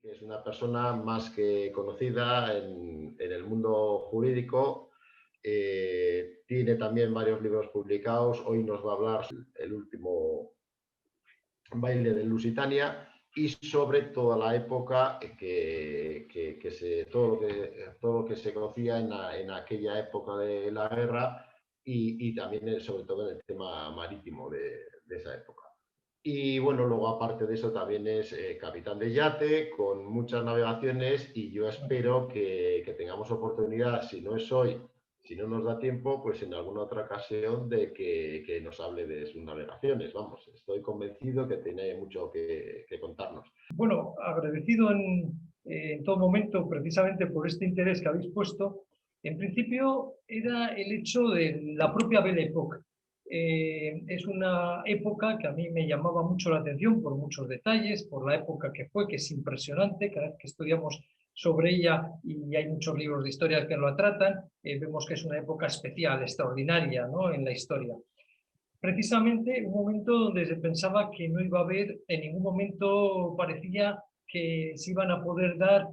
que es una persona más que conocida en el mundo jurídico. Tiene también varios libros publicados. Hoy nos va a hablar el último baile de Lusitania y sobre toda la época todo lo que se conocía en aquella época de la guerra y también sobre todo en el tema marítimo de esa época. Y bueno, luego aparte de eso también es capitán de yate con muchas navegaciones y yo espero que tengamos oportunidad, si no es hoy, si no nos da tiempo, pues en alguna otra ocasión de que nos hable de sus navegaciones. Vamos, estoy convencido que tiene mucho que contarnos. Bueno, agradecido en todo momento precisamente por este interés que habéis puesto. En principio era el hecho de la propia Belle Époque. Es una época que a mí me llamaba mucho la atención por muchos detalles, por la época que fue, que es impresionante. Cada vez que estudiamos sobre ella, y hay muchos libros de historia que lo tratan, vemos que es una época especial, extraordinaria, ¿no?, en la historia. Precisamente un momento donde se pensaba que no iba a haber, en ningún momento parecía que se iban a poder dar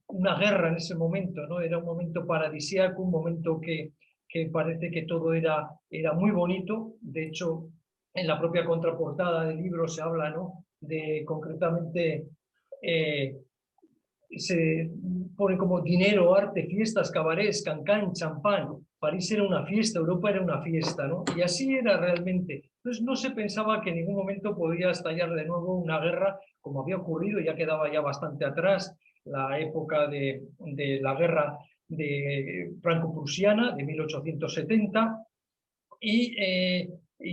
una guerra en ese momento, ¿no? Era un momento paradisíaco, un momento que parece que todo era muy bonito. De hecho, en la propia contraportada del libro se habla, ¿no?, de concretamente se pone como dinero, arte, fiestas, cabarets, cancán, champán. París era una fiesta, Europa era una fiesta, ¿no? Y así era realmente. Entonces no se pensaba que en ningún momento podía estallar de nuevo una guerra, como había ocurrido, ya quedaba ya bastante atrás la época de la guerra de franco-prusiana de 1870, y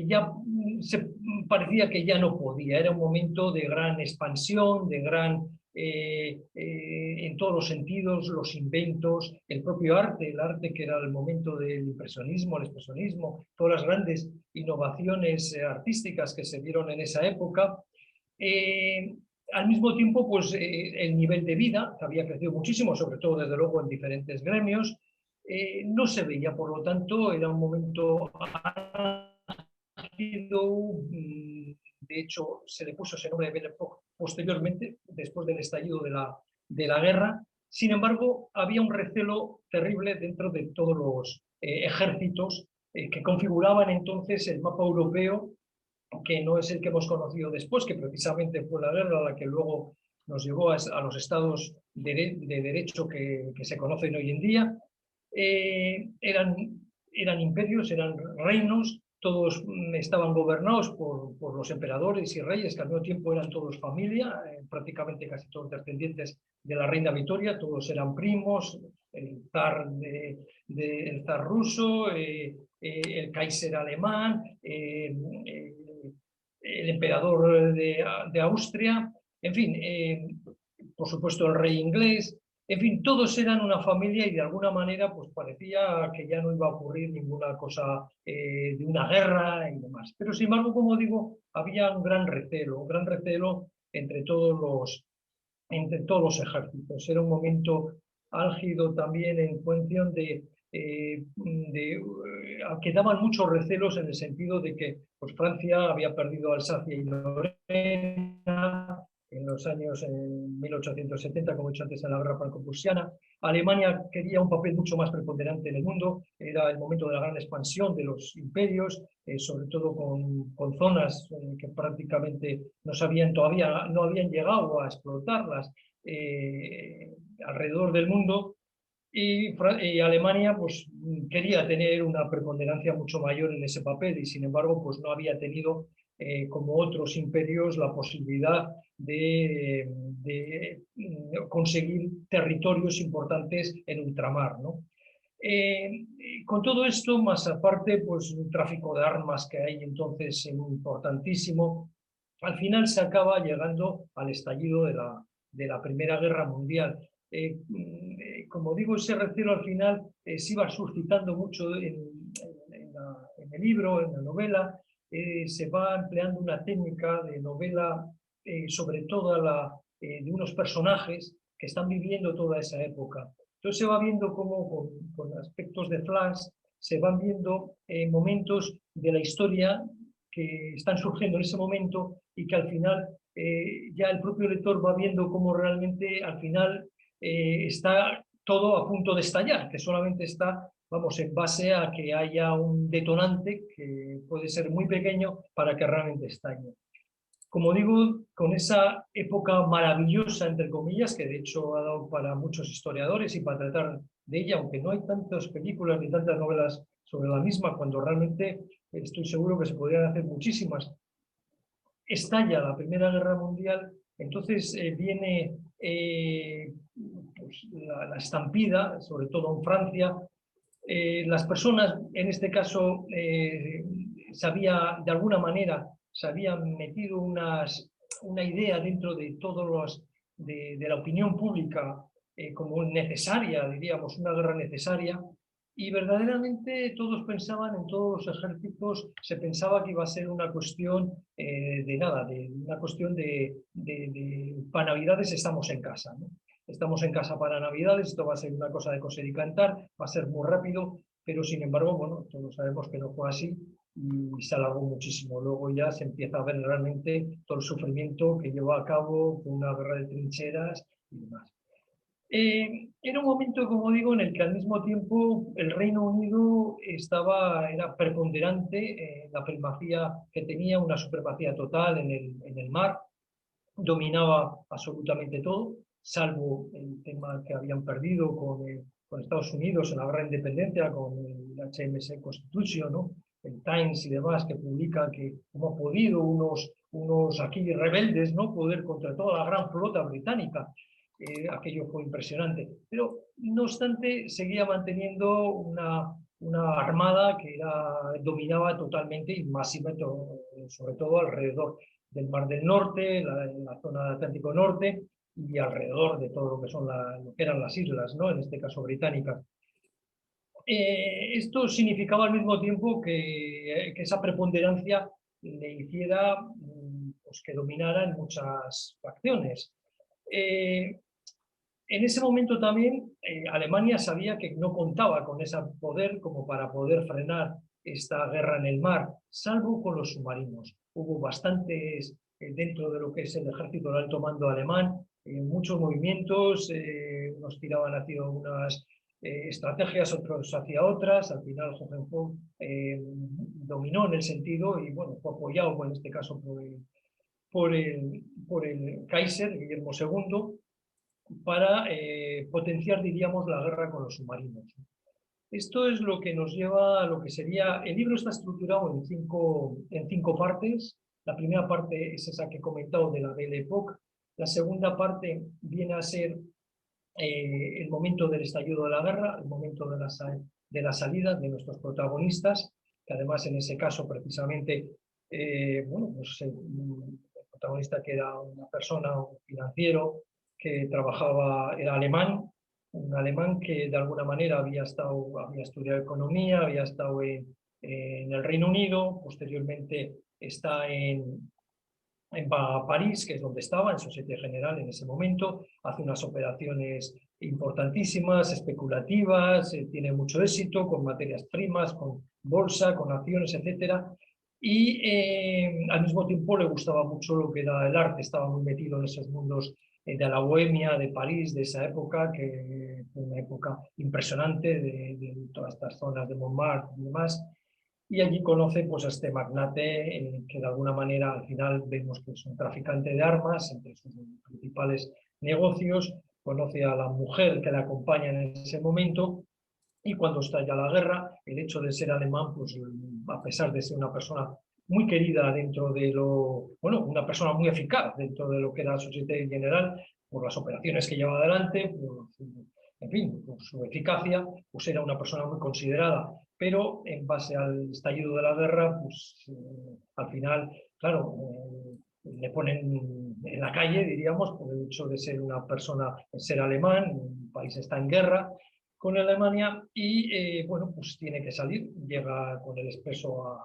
ya se parecía que ya no podía. Era un momento de gran expansión, de gran, en todos los sentidos, los inventos, el propio arte, el arte que era el momento del impresionismo, el expresionismo, todas las grandes innovaciones artísticas que se dieron en esa época. Al mismo tiempo, pues el nivel de vida, que había crecido muchísimo, sobre todo desde luego en diferentes gremios, no se veía. Por lo tanto, era un momento álgido. De hecho, se le puso ese nombre de Belle Époque posteriormente, después del estallido de la guerra. Sin embargo, había un recelo terrible dentro de todos los ejércitos que configuraban entonces el mapa europeo, que no es el que hemos conocido después, que precisamente fue la guerra la que luego nos llevó a los estados de derecho que se conocen hoy en día. Eran imperios, eran reinos, todos estaban gobernados por los emperadores y reyes, que al mismo tiempo eran todos familia, prácticamente casi todos descendientes de la reina Victoria, todos eran primos, el zar, el zar ruso, el Kaiser alemán, el emperador de Austria, en fin, por supuesto el rey inglés. En fin, todos eran una familia y de alguna manera pues parecía que ya no iba a ocurrir ninguna cosa de una guerra y demás. Pero sin embargo, como digo, había un gran recelo entre todos los ejércitos. Era un momento álgido también en función que daban muchos recelos en el sentido de que pues, Francia había perdido Alsacia y Lorena en los años 1870, como he dicho antes, en la guerra franco-prusiana. Alemania quería un papel mucho más preponderante en el mundo. Era el momento de la gran expansión de los imperios, sobre todo con zonas que prácticamente todavía no habían llegado a explotarlas alrededor del mundo. Y Alemania pues quería tener una preponderancia mucho mayor en ese papel y sin embargo pues no había tenido como otros imperios la posibilidad de conseguir territorios importantes en ultramar, ¿no? Con todo esto, más aparte, pues un tráfico de armas que hay entonces importantísimo, al final se acaba llegando al estallido de la Primera Guerra Mundial. Como digo, ese recelo al final se iba suscitando mucho en el libro, en la novela. Se va empleando una técnica de novela, sobre todo de unos personajes que están viviendo toda esa época. Entonces se va viendo cómo con aspectos de flash se van viendo momentos de la historia que están surgiendo en ese momento y que al final ya el propio lector va viendo cómo realmente al final está todo a punto de estallar, que solamente está, vamos, en base a que haya un detonante que puede ser muy pequeño para que realmente estalle. Como digo, con esa época maravillosa, entre comillas, que de hecho ha dado para muchos historiadores y para tratar de ella, aunque no hay tantas películas ni tantas novelas sobre la misma, cuando realmente estoy seguro que se podrían hacer muchísimas. Estalla la Primera Guerra Mundial, entonces viene pues, la estampida, sobre todo en Francia. Las personas, en este caso, de alguna manera, se habían metido una idea dentro de todos de la opinión pública como necesaria, diríamos, una guerra necesaria, y verdaderamente todos pensaban, en todos los ejércitos, se pensaba que iba a ser una cuestión de nada, de una cuestión para Navidades estamos en casa, ¿no? Estamos en casa para Navidades, esto va a ser una cosa de coser y cantar, va a ser muy rápido, pero sin embargo, bueno, todos sabemos que no fue así y se alargó muchísimo. Luego ya se empieza a ver realmente todo el sufrimiento que llevó a cabo una guerra de trincheras y demás. Era un momento, como digo, en el que al mismo tiempo el Reino Unido era preponderante, la primacía que tenía, una supremacía total en el mar, dominaba absolutamente todo, salvo el tema que habían perdido con Estados Unidos en la guerra de independencia, con el HMS Constitution, ¿no? El Times y demás, que publican que cómo han podido unos aquí rebeldes, ¿no?, poder contra toda la gran flota británica. Aquello fue impresionante. Pero, no obstante, seguía manteniendo una armada que dominaba totalmente y máxima, sobre todo alrededor del Mar del Norte, la zona del Atlántico Norte y alrededor de todo lo que son lo que eran las islas, ¿no?, en este caso británicas. Esto significaba al mismo tiempo que esa preponderancia le hiciera pues, que dominara en muchas facciones. En ese momento también Alemania sabía que no contaba con ese poder como para poder frenar esta guerra en el mar, salvo con los submarinos. Hubo bastantes dentro de lo que es el ejército del alto mando alemán, muchos movimientos, unos tiraban hacia unas estrategias, otros hacia otras. Al final Hohenzollern dominó en el sentido y bueno, fue apoyado en este caso por el Kaiser, Guillermo II, para potenciar, diríamos, la guerra con los submarinos. Esto es lo que nos lleva a lo que sería... El libro está estructurado en cinco partes. La primera parte es esa que he comentado de la Belle Époque. La segunda parte viene a ser el momento del estallido de la guerra, el momento de la salida de nuestros protagonistas, que además en ese caso precisamente, bueno, pues, el protagonista que era una persona, un financiero, que era alemán, un alemán que de alguna manera había estudiado economía, había estado en el Reino Unido, posteriormente está en París, que es donde estaba, en Société Générale en ese momento, hace unas operaciones importantísimas, especulativas, tiene mucho éxito con materias primas, con bolsa, con acciones, etc. Y al mismo tiempo le gustaba mucho lo que era el arte, estaba muy metido en esos mundos de la bohemia, de París, de esa época, que fue una época impresionante de todas estas zonas de Montmartre y demás. Y allí conoce pues, a este magnate que de alguna manera al final vemos que es un traficante de armas, entre sus principales negocios, conoce a la mujer que le acompaña en ese momento y cuando estalla la guerra, el hecho de ser alemán, pues a pesar de ser una persona muy querida dentro de bueno, una persona muy eficaz dentro de lo que era la Société Générale, por las operaciones que llevaba adelante, en fin, por su eficacia, pues era una persona muy considerada, pero en base al estallido de la guerra, pues al final, claro, le ponen en la calle, diríamos, por el hecho de ser una persona, ser alemán, un país está en guerra con Alemania y bueno, pues tiene que salir, llega con el expreso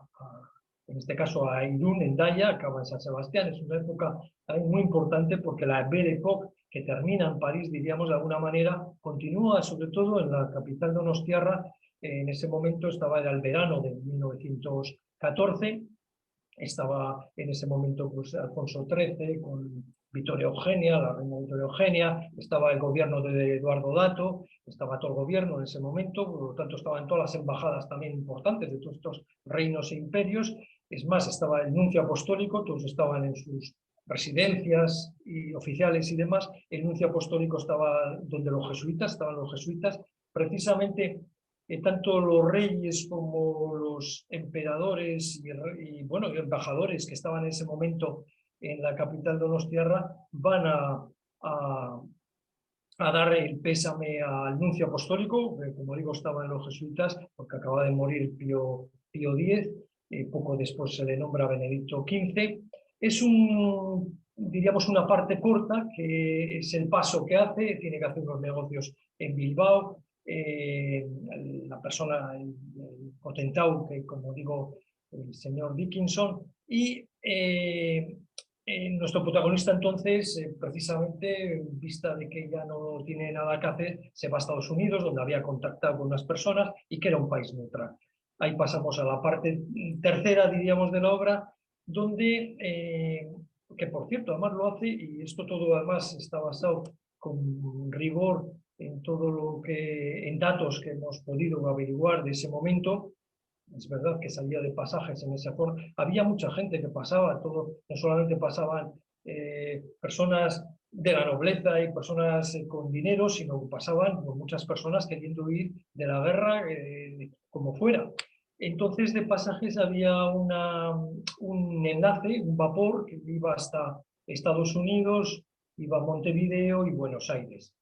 en este caso a Irún, en Daya, acaba en San Sebastián. Es una época muy importante porque la Belle Époque, que termina en París, diríamos de alguna manera, continúa sobre todo en la capital donostiarra. En ese momento era el verano de 1914 estaba en ese momento pues, Alfonso XIII con Victoria Eugenia, la reina Victoria Eugenia, estaba el gobierno de Eduardo Dato, estaba todo el gobierno en ese momento, por lo tanto estaban todas las embajadas también importantes de todos estos reinos e imperios. Es más, estaba el nuncio apostólico, todos estaban en sus residencias y oficiales y demás. El nuncio apostólico estaba donde estaban los jesuitas, precisamente tanto los reyes como los emperadores y bueno, y embajadores que estaban en ese momento en la capital donostiarra van a, a dar el pésame al nuncio apostólico, que como digo estaban los jesuitas porque acaba de morir Pío X, poco después se le nombra Benedicto XV. Es diríamos una parte corta que es el paso que hace, tiene que hacer unos negocios en Bilbao, la persona, el potentado, que como digo, el señor Dickinson, y nuestro protagonista entonces, precisamente en vista de que ya no tiene nada que hacer, se va a Estados Unidos, donde había contactado con unas personas y que era un país neutral. Ahí pasamos a la parte tercera, diríamos, de la obra, donde, que por cierto, además lo hace, y esto todo además está basado con rigor en todo lo que, en datos que hemos podido averiguar de ese momento. Es verdad que salía de pasajes en esa forma. Había mucha gente que pasaba, no solamente pasaban personas de la nobleza y personas con dinero, sino que pasaban pues, muchas personas queriendo huir de la guerra como fuera. Entonces de pasajes había un enlace, un vapor que iba hasta Estados Unidos, iba a Montevideo y Buenos Aires.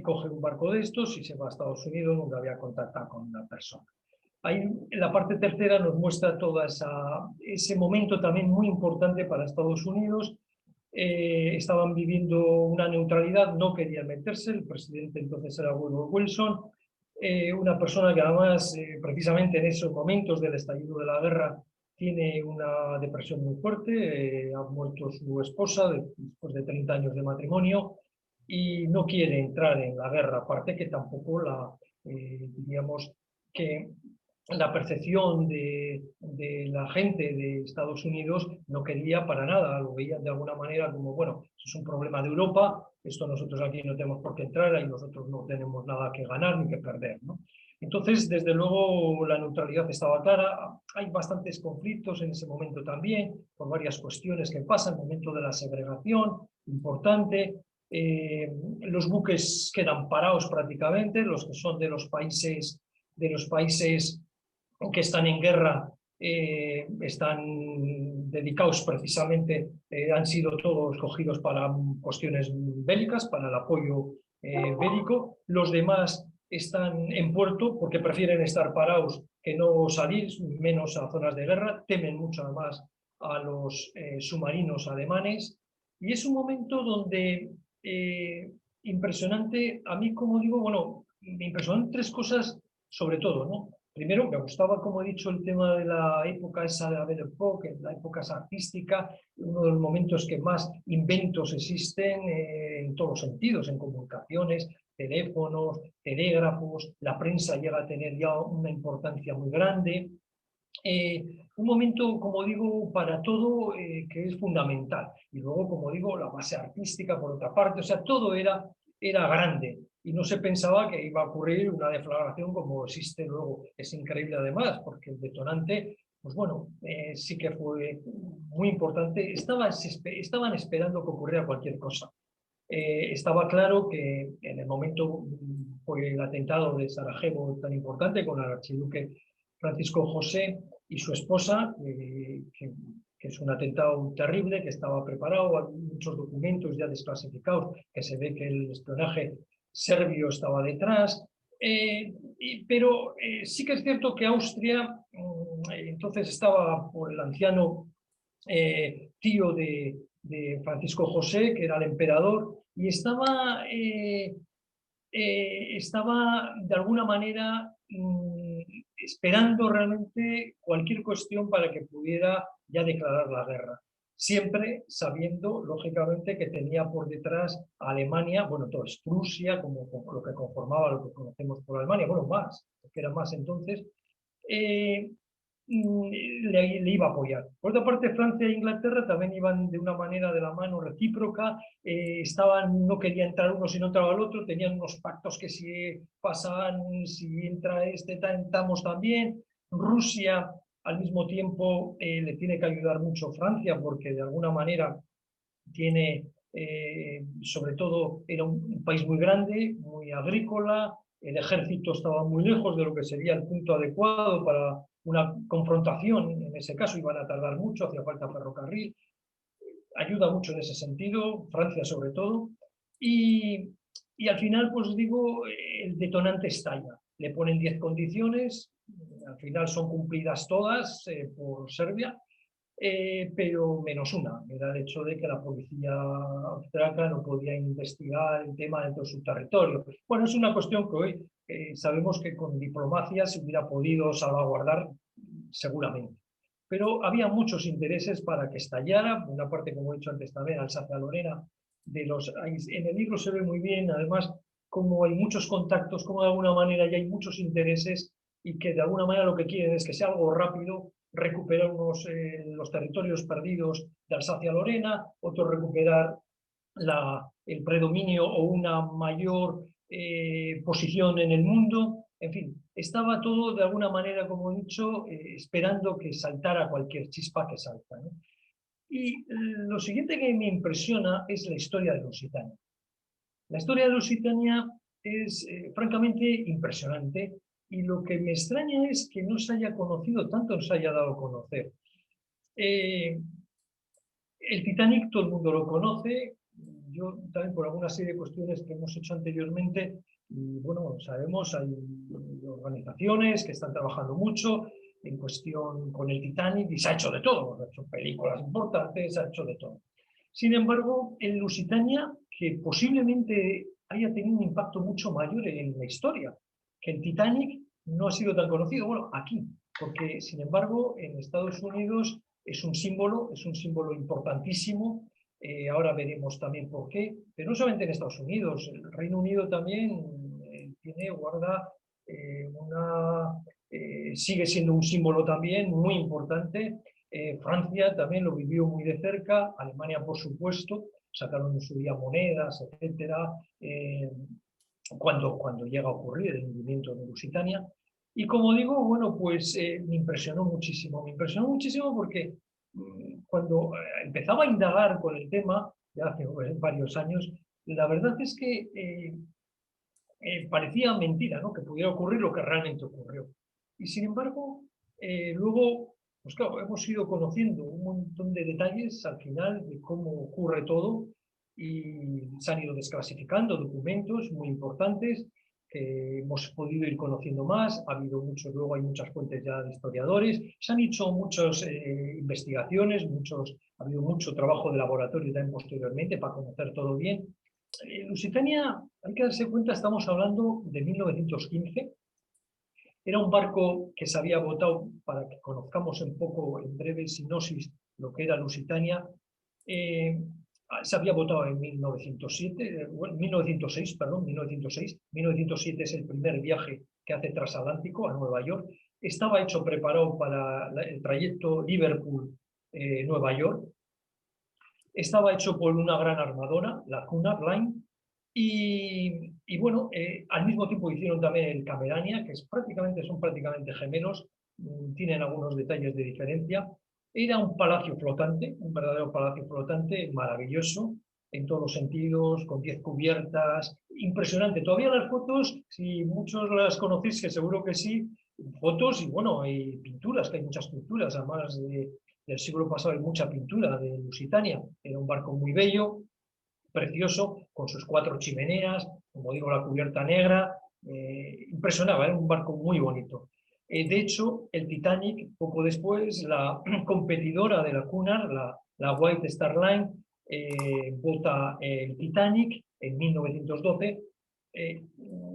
Coge un barco de estos y se va a Estados Unidos, donde había contactado con una persona. Ahí, en la parte tercera nos muestra todo ese momento también muy importante para Estados Unidos. Estaban viviendo una neutralidad, no querían meterse, el presidente entonces era Woodrow Wilson, una persona que además, precisamente en esos momentos del estallido de la guerra, tiene una depresión muy fuerte, ha muerto su esposa después de 30 años de matrimonio y no quiere entrar en la guerra, aparte que tampoco diríamos que la percepción de la gente de Estados Unidos no quería para nada, lo veían de alguna manera como, bueno, es un problema de Europa, esto nosotros aquí no tenemos por qué entrar, y nosotros no tenemos nada que ganar ni que perder, ¿no? Entonces, desde luego, la neutralidad estaba clara, hay bastantes conflictos en ese momento también, por varias cuestiones que pasan, el momento de la segregación, importante, los buques quedan parados prácticamente, los que son de los países que están en guerra están dedicados precisamente, han sido todos cogidos para cuestiones bélicas, para el apoyo bélico. Los demás están en puerto porque prefieren estar parados que no salir, menos a zonas de guerra, temen mucho más a los submarinos alemanes. Y es un momento donde impresionante, a mí como digo, bueno, me impresionan tres cosas sobre todo, ¿no? Primero, me gustaba, como he dicho, el tema de la época esa de la Belle Époque, la época artística, uno de los momentos que más inventos existen en todos los sentidos, en comunicaciones, teléfonos, telégrafos, la prensa llega a tener ya una importancia muy grande. Un momento, como digo, para todo que es fundamental. Y luego, como digo, la base artística por otra parte, o sea, todo era grande y no se pensaba que iba a ocurrir una deflagración como existe luego. Es increíble además, porque el detonante, pues bueno, sí que fue muy importante. Estaban esperando que ocurriera cualquier cosa. Estaba claro que en el momento fue el atentado de Sarajevo tan importante con el archiduque Francisco José y su esposa, que es un atentado terrible, que estaba preparado, hay muchos documentos ya desclasificados, que se ve que el espionaje serbio estaba detrás, pero sí que es cierto que Austria, entonces estaba por el anciano tío de Francisco José, que era el emperador, y estaba de alguna manera esperando realmente cualquier cuestión para que pudiera ya declarar la guerra. Siempre sabiendo, lógicamente, que tenía por detrás a Alemania, bueno, todo es Prusia, como lo que conformaba lo que conocemos por Alemania, bueno, más, porque era más entonces. le iba a apoyar. Por otra parte, Francia e Inglaterra también iban de una manera de la mano recíproca, no quería entrar uno si no entraba el otro, tenían unos pactos que si pasaban, si entra este, entramos también. Rusia, al mismo tiempo, le tiene que ayudar mucho Francia, porque de alguna manera tiene, sobre todo, era un país muy grande, muy agrícola, el ejército estaba muy lejos de lo que sería el punto adecuado para una confrontación, en ese caso iban a tardar mucho, hacía falta ferrocarril, ayuda mucho en ese sentido, Francia sobre todo, y, y al final, pues digo, el detonante estalla, le ponen 10 condiciones, al final son cumplidas todas por Serbia, pero menos una, era el hecho de que la policía austriaca no podía investigar el tema dentro de su territorio. Bueno, es una cuestión que hoy sabemos que con diplomacia se hubiera podido salvaguardar seguramente. Pero había muchos intereses para que estallara, una parte, como he dicho antes también, Alsacia-Lorena, en el libro se ve muy bien, además, como hay muchos contactos, como de alguna manera ya hay muchos intereses y que de alguna manera lo que quieren es que sea algo rápido, recuperar los territorios perdidos de Alsacia-Lorena, otros recuperar el predominio o una mayor posición en el mundo. En fin, estaba todo de alguna manera, como he dicho, esperando que saltara cualquier chispa que salta, ¿no? Y lo siguiente que me impresiona es la historia de Lusitania. La historia de Lusitania es francamente impresionante y lo que me extraña es que no se haya conocido tanto, no se haya dado a conocer. El Titanic todo el mundo lo conoce, yo también por alguna serie de cuestiones que hemos hecho anteriormente, y bueno, sabemos, hay organizaciones que están trabajando mucho en cuestión con el Titanic y se ha hecho de todo, se ha hecho películas importantes, se ha hecho de todo. Sin embargo, en Lusitania, que posiblemente haya tenido un impacto mucho mayor en la historia, que el Titanic no ha sido tan conocido, bueno, aquí, porque sin embargo en Estados Unidos es un símbolo importantísimo, ahora veremos también por qué, pero no solamente en Estados Unidos, el Reino Unido también guarda sigue siendo un símbolo también muy importante. Francia también lo vivió muy de cerca, Alemania por supuesto, sacaron en su día monedas, etcétera, cuando llega a ocurrir el hundimiento de Lusitania. Y como digo, bueno, pues me impresionó muchísimo porque cuando empezaba a indagar con el tema, ya hace varios años, la verdad es que parecía mentira, ¿no?, que pudiera ocurrir lo que realmente ocurrió. Y sin embargo, luego, pues claro, hemos ido conociendo un montón de detalles al final de cómo ocurre todo y se han ido desclasificando documentos muy importantes que hemos podido ir conociendo más. Ha habido muchos, luego hay muchas fuentes ya de historiadores, se han hecho muchas investigaciones, ha habido mucho trabajo de laboratorio también posteriormente para conocer todo bien. Lusitania, hay que darse cuenta, estamos hablando de 1915. Era un barco que se había botado, para que conozcamos un poco en breve sinopsis lo que era Lusitania. Se había botado en 1906, perdón, 1906. 1907 es el primer viaje que hace transatlántico a Nueva York. Estaba hecho, preparado para el trayecto Liverpool-Nueva York. Estaba hecho por una gran armadora, la Cunard Line, y bueno, al mismo tiempo hicieron también el Camerania, que son prácticamente gemelos, tienen algunos detalles de diferencia. Era un palacio flotante, un verdadero palacio flotante, maravilloso, en todos los sentidos, con 10 cubiertas, impresionante. Todavía las fotos, si muchos las conocéis, que seguro que sí, fotos y bueno, hay pinturas, que hay muchas pinturas, además del siglo pasado hay mucha pintura de Lusitania. Era un barco muy bello, precioso, con sus 4 chimeneas, como digo, la cubierta negra, impresionaba, era un barco muy bonito. De hecho, el Titanic, poco después, la competidora de la Cunard, la White Star Line, bota el Titanic en 1912,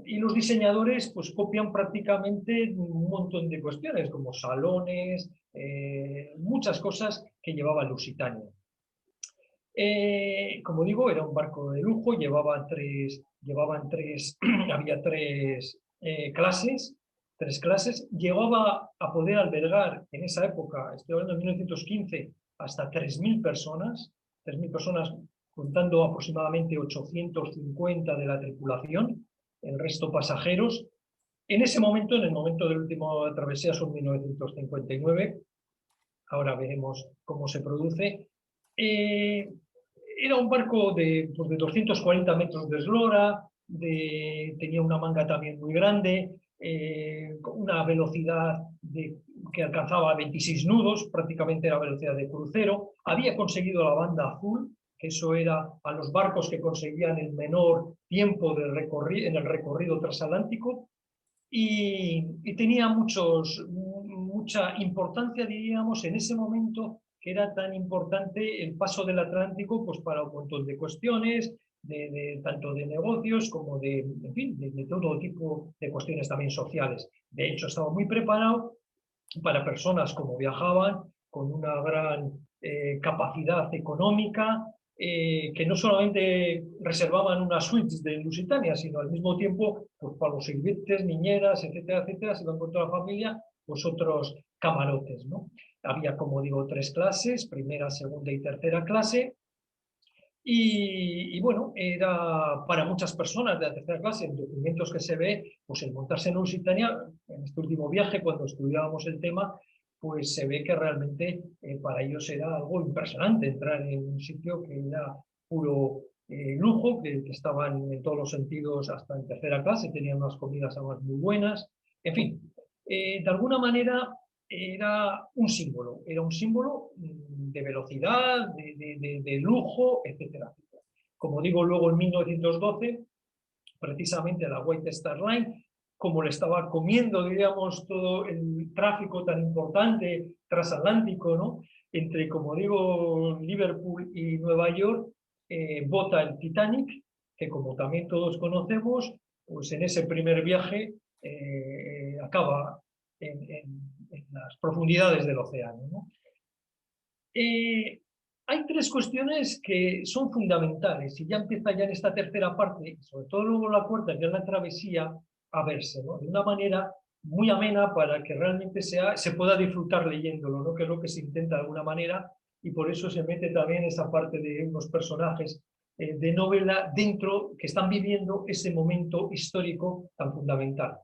y los diseñadores pues copian prácticamente un montón de cuestiones, como salones, muchas cosas que llevaba Lusitania. Como digo, era un barco de lujo, había tres clases, 3 clases, llegaba a poder albergar en esa época, estoy hablando de 1915, hasta 3.000 personas contando aproximadamente 850 de la tripulación, el resto pasajeros. En ese momento, en el momento de la última travesía, son 1959, ahora veremos cómo se produce. Era un barco de 240 metros de eslora, tenía una manga también muy grande, una velocidad que alcanzaba 26 nudos, prácticamente la velocidad de crucero. Había conseguido la banda azul, que eso era a los barcos que conseguían el menor tiempo en el recorrido transatlántico, y tenía mucha importancia, diríamos, en ese momento, que era tan importante el paso del Atlántico, pues para un montón de cuestiones, tanto de negocios como en fin, de todo tipo de cuestiones también sociales. De hecho, estaba muy preparado para personas como viajaban con una gran capacidad económica, que no solamente reservaban unas suites de Lusitania, sino al mismo tiempo, pues para los sirvientes, niñeras, etcétera, etcétera, se iban con toda la familia, pues otros camarotes, ¿no? Había, como digo, 3 clases, primera, segunda y tercera clase, y bueno, era para muchas personas de la tercera clase, en documentos que se ve, pues el montarse en Lusitania, en este último viaje, cuando estudiábamos el tema, pues se ve que realmente para ellos era algo impresionante entrar en un sitio que era puro lujo, que estaban en todos los sentidos hasta en tercera clase, tenían unas comidas además muy buenas, en fin, de alguna manera era un símbolo de velocidad, de lujo, etcétera, etcétera. Como digo, luego en 1912, precisamente la White Star Line, como le estaba comiendo, diríamos, todo el tráfico tan importante transatlántico, ¿no? Entre, como digo, Liverpool y Nueva York, bota el Titanic, que como también todos conocemos, pues en ese primer viaje acaba en las profundidades del océano, ¿no? Hay 3 cuestiones que son fundamentales y ya empieza ya en esta tercera parte, sobre todo luego la cuarta, que es la travesía, a verse, ¿no? De una manera muy amena para que realmente se pueda disfrutar leyéndolo, ¿no? Que es lo que se intenta de alguna manera, y por eso se mete también esa parte de unos personajes de novela dentro, que están viviendo ese momento histórico tan fundamental.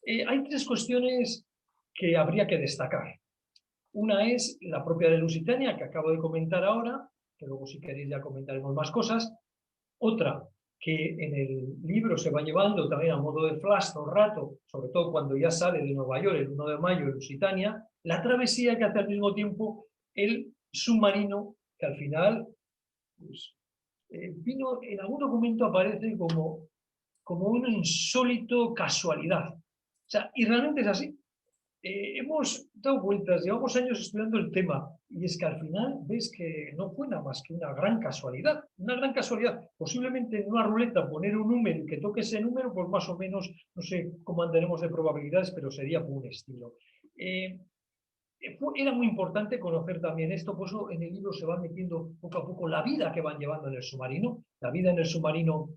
Hay 3 cuestiones que habría que destacar. Una es la propia de Lusitania, que acabo de comentar ahora, que luego si queréis ya comentaremos más cosas. Otra, que en el libro se va llevando también a modo de flash todo el rato, sobre todo cuando ya sale de Nueva York el 1 de mayo en Lusitania, la travesía que hace al mismo tiempo el submarino, que al final pues, vino, en algún documento aparece como una insólito casualidad. O sea, y realmente es así. Hemos dado vueltas, llevamos años estudiando el tema, y es que al final ves que no fue nada más que una gran casualidad. Posiblemente en una ruleta poner un número y que toque ese número, pues más o menos, no sé cómo andaremos de probabilidades, pero sería por un estilo. Era muy importante conocer también esto, por eso en el libro se va metiendo poco a poco la vida que van llevando en el submarino. La vida en el submarino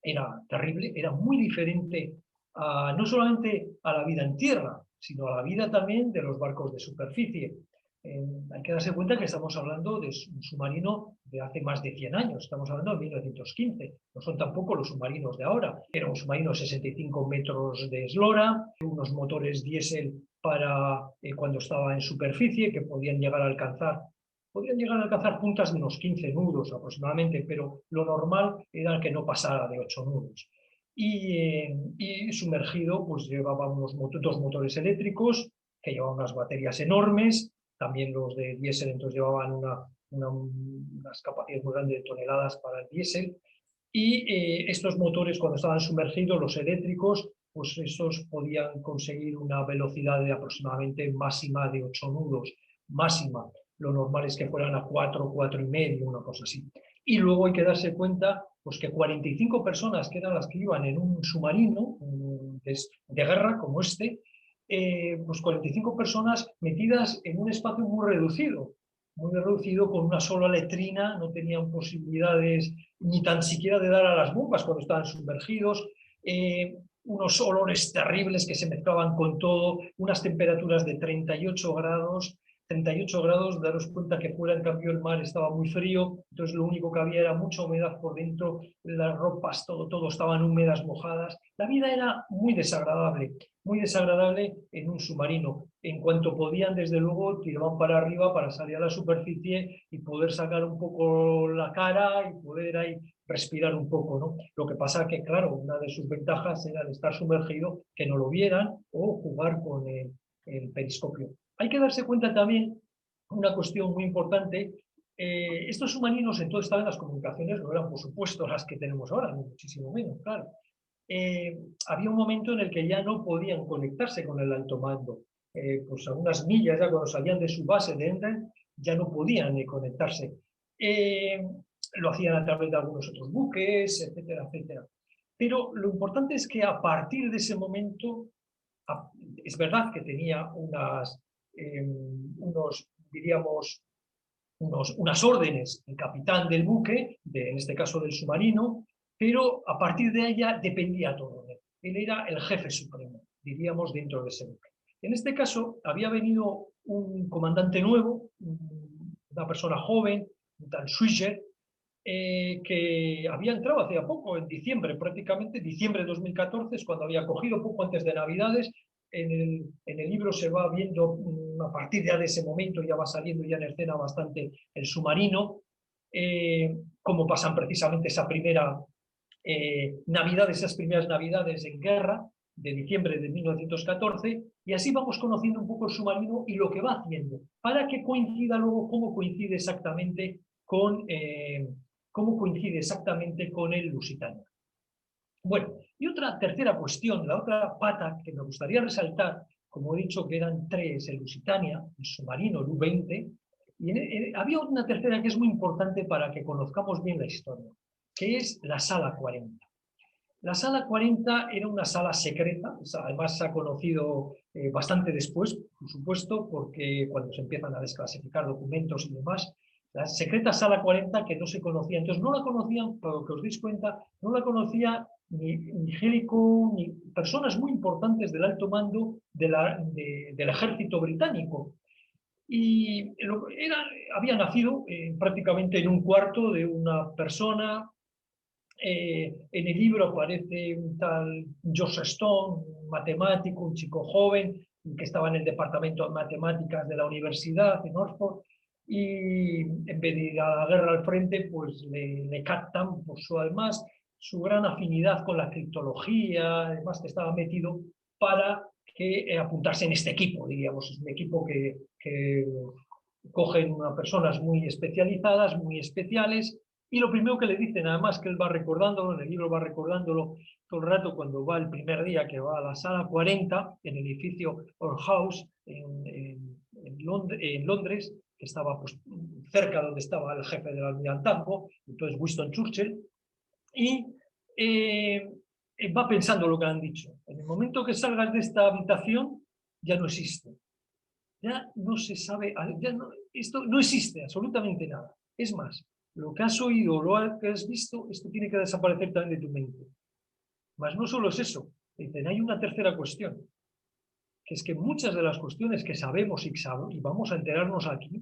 era terrible, era muy diferente no solamente a la vida en tierra, sino a la vida también de los barcos de superficie. Hay que darse cuenta que estamos hablando de un submarino de hace más de 100 años, estamos hablando de 1915, no son tampoco los submarinos de ahora. Era un submarino de 65 metros de eslora, unos motores diésel para cuando estaba en superficie, que podían llegar a alcanzar puntas de unos 15 nudos aproximadamente, pero lo normal era que no pasara de 8 nudos. Y sumergido, pues llevaba dos motores eléctricos que llevaban unas baterías enormes, también los de diésel entonces llevaban unas capacidades muy grandes de toneladas para el diésel, y estos motores cuando estaban sumergidos, los eléctricos, pues esos podían conseguir una velocidad de aproximadamente máxima de 8 nudos, máxima. Lo normal es que fueran a 4, 4,5, una cosa así. Y luego hay que darse cuenta pues, que 45 personas, que eran las que iban en un submarino de guerra como este, pues 45 personas metidas en un espacio muy reducido, con una sola letrina, no tenían posibilidades ni tan siquiera de dar a las bombas cuando estaban sumergidos. unos olores terribles que se mezclaban con todo, unas temperaturas de 38 grados, 38 grados, daros cuenta que fuera en cambio el mar estaba muy frío, entonces lo único que había era mucha humedad por dentro, las ropas, todo estaban húmedas, mojadas. La vida era muy desagradable en un submarino. En cuanto podían, desde luego, tiraban para arriba para salir a la superficie y poder sacar un poco la cara y poder ahí respirar un poco, ¿no? Lo que pasa que, claro, una de sus ventajas era de estar sumergido, que no lo vieran o jugar con el periscopio. Hay que darse cuenta también, una cuestión muy importante, estos submarinos entonces estaban las comunicaciones, no eran por supuesto las que tenemos ahora, ni muchísimo menos, claro. Había un momento en el que ya no podían conectarse con el alto mando. Pues a unas millas ya cuando salían de su base de Enden ya no podían conectarse. Lo hacían a través de algunos otros buques, etcétera, etcétera. Pero lo importante es que a partir de ese momento, es verdad que tenía diríamos, unas órdenes del capitán del buque, en este caso del submarino, pero a partir de ella dependía todo de él. Él era el jefe supremo, diríamos, dentro de ese buque. En este caso había venido un comandante nuevo, una persona joven, un tal Schweiger, que había entrado hacía poco, en diciembre, prácticamente diciembre de 2014, es cuando había cogido poco antes de Navidades. En el libro se va viendo, a partir ya de ese momento, ya va saliendo ya en escena bastante el submarino, cómo pasan precisamente esa primera Navidad, esas primeras Navidades en guerra, de diciembre de 1914, y así vamos conociendo un poco el submarino y lo que va haciendo, para que coincida luego cómo coincide exactamente con el Lusitania. Bueno, y otra tercera cuestión, la otra pata que me gustaría resaltar, como he dicho que eran tres, el Lusitania, el submarino, el U-20, y había una tercera que es muy importante para que conozcamos bien la historia, que es la Sala 40. La Sala 40 era una sala secreta, además se ha conocido bastante después, por supuesto, porque cuando se empiezan a desclasificar documentos y demás, la secreta Sala 40 que no se conocía, entonces no la conocían, para lo que os deis cuenta, no la conocía ni Jellicoe, ni personas muy importantes del alto mando del ejército británico. Y había nacido prácticamente en un cuarto de una persona. En el libro aparece un tal Joseph Stone, un matemático, un chico joven, que estaba en el departamento de matemáticas de la universidad en Oxford, y en vez de ir a la guerra al frente, pues le captan por además su gran afinidad con la criptología, además que estaba metido para apuntarse en este equipo, diríamos, es un equipo que cogen a personas muy especializadas, muy especiales, y lo primero que le dicen, además que él va recordándolo, en el libro va recordándolo todo el rato cuando va el primer día que va a la sala 40, en el edificio Our House, en Londres, que estaba pues, cerca donde estaba el jefe del almirantazgo, entonces Winston Churchill, y va pensando lo que han dicho. En el momento que salgas de esta habitación, ya no existe. Ya no se sabe, esto no existe absolutamente nada. Es más, lo que has oído, lo que has visto, esto tiene que desaparecer también de tu mente. Mas no solo es eso, dicen, hay una tercera cuestión, que es que muchas de las cuestiones que sabemos y vamos a enterarnos aquí,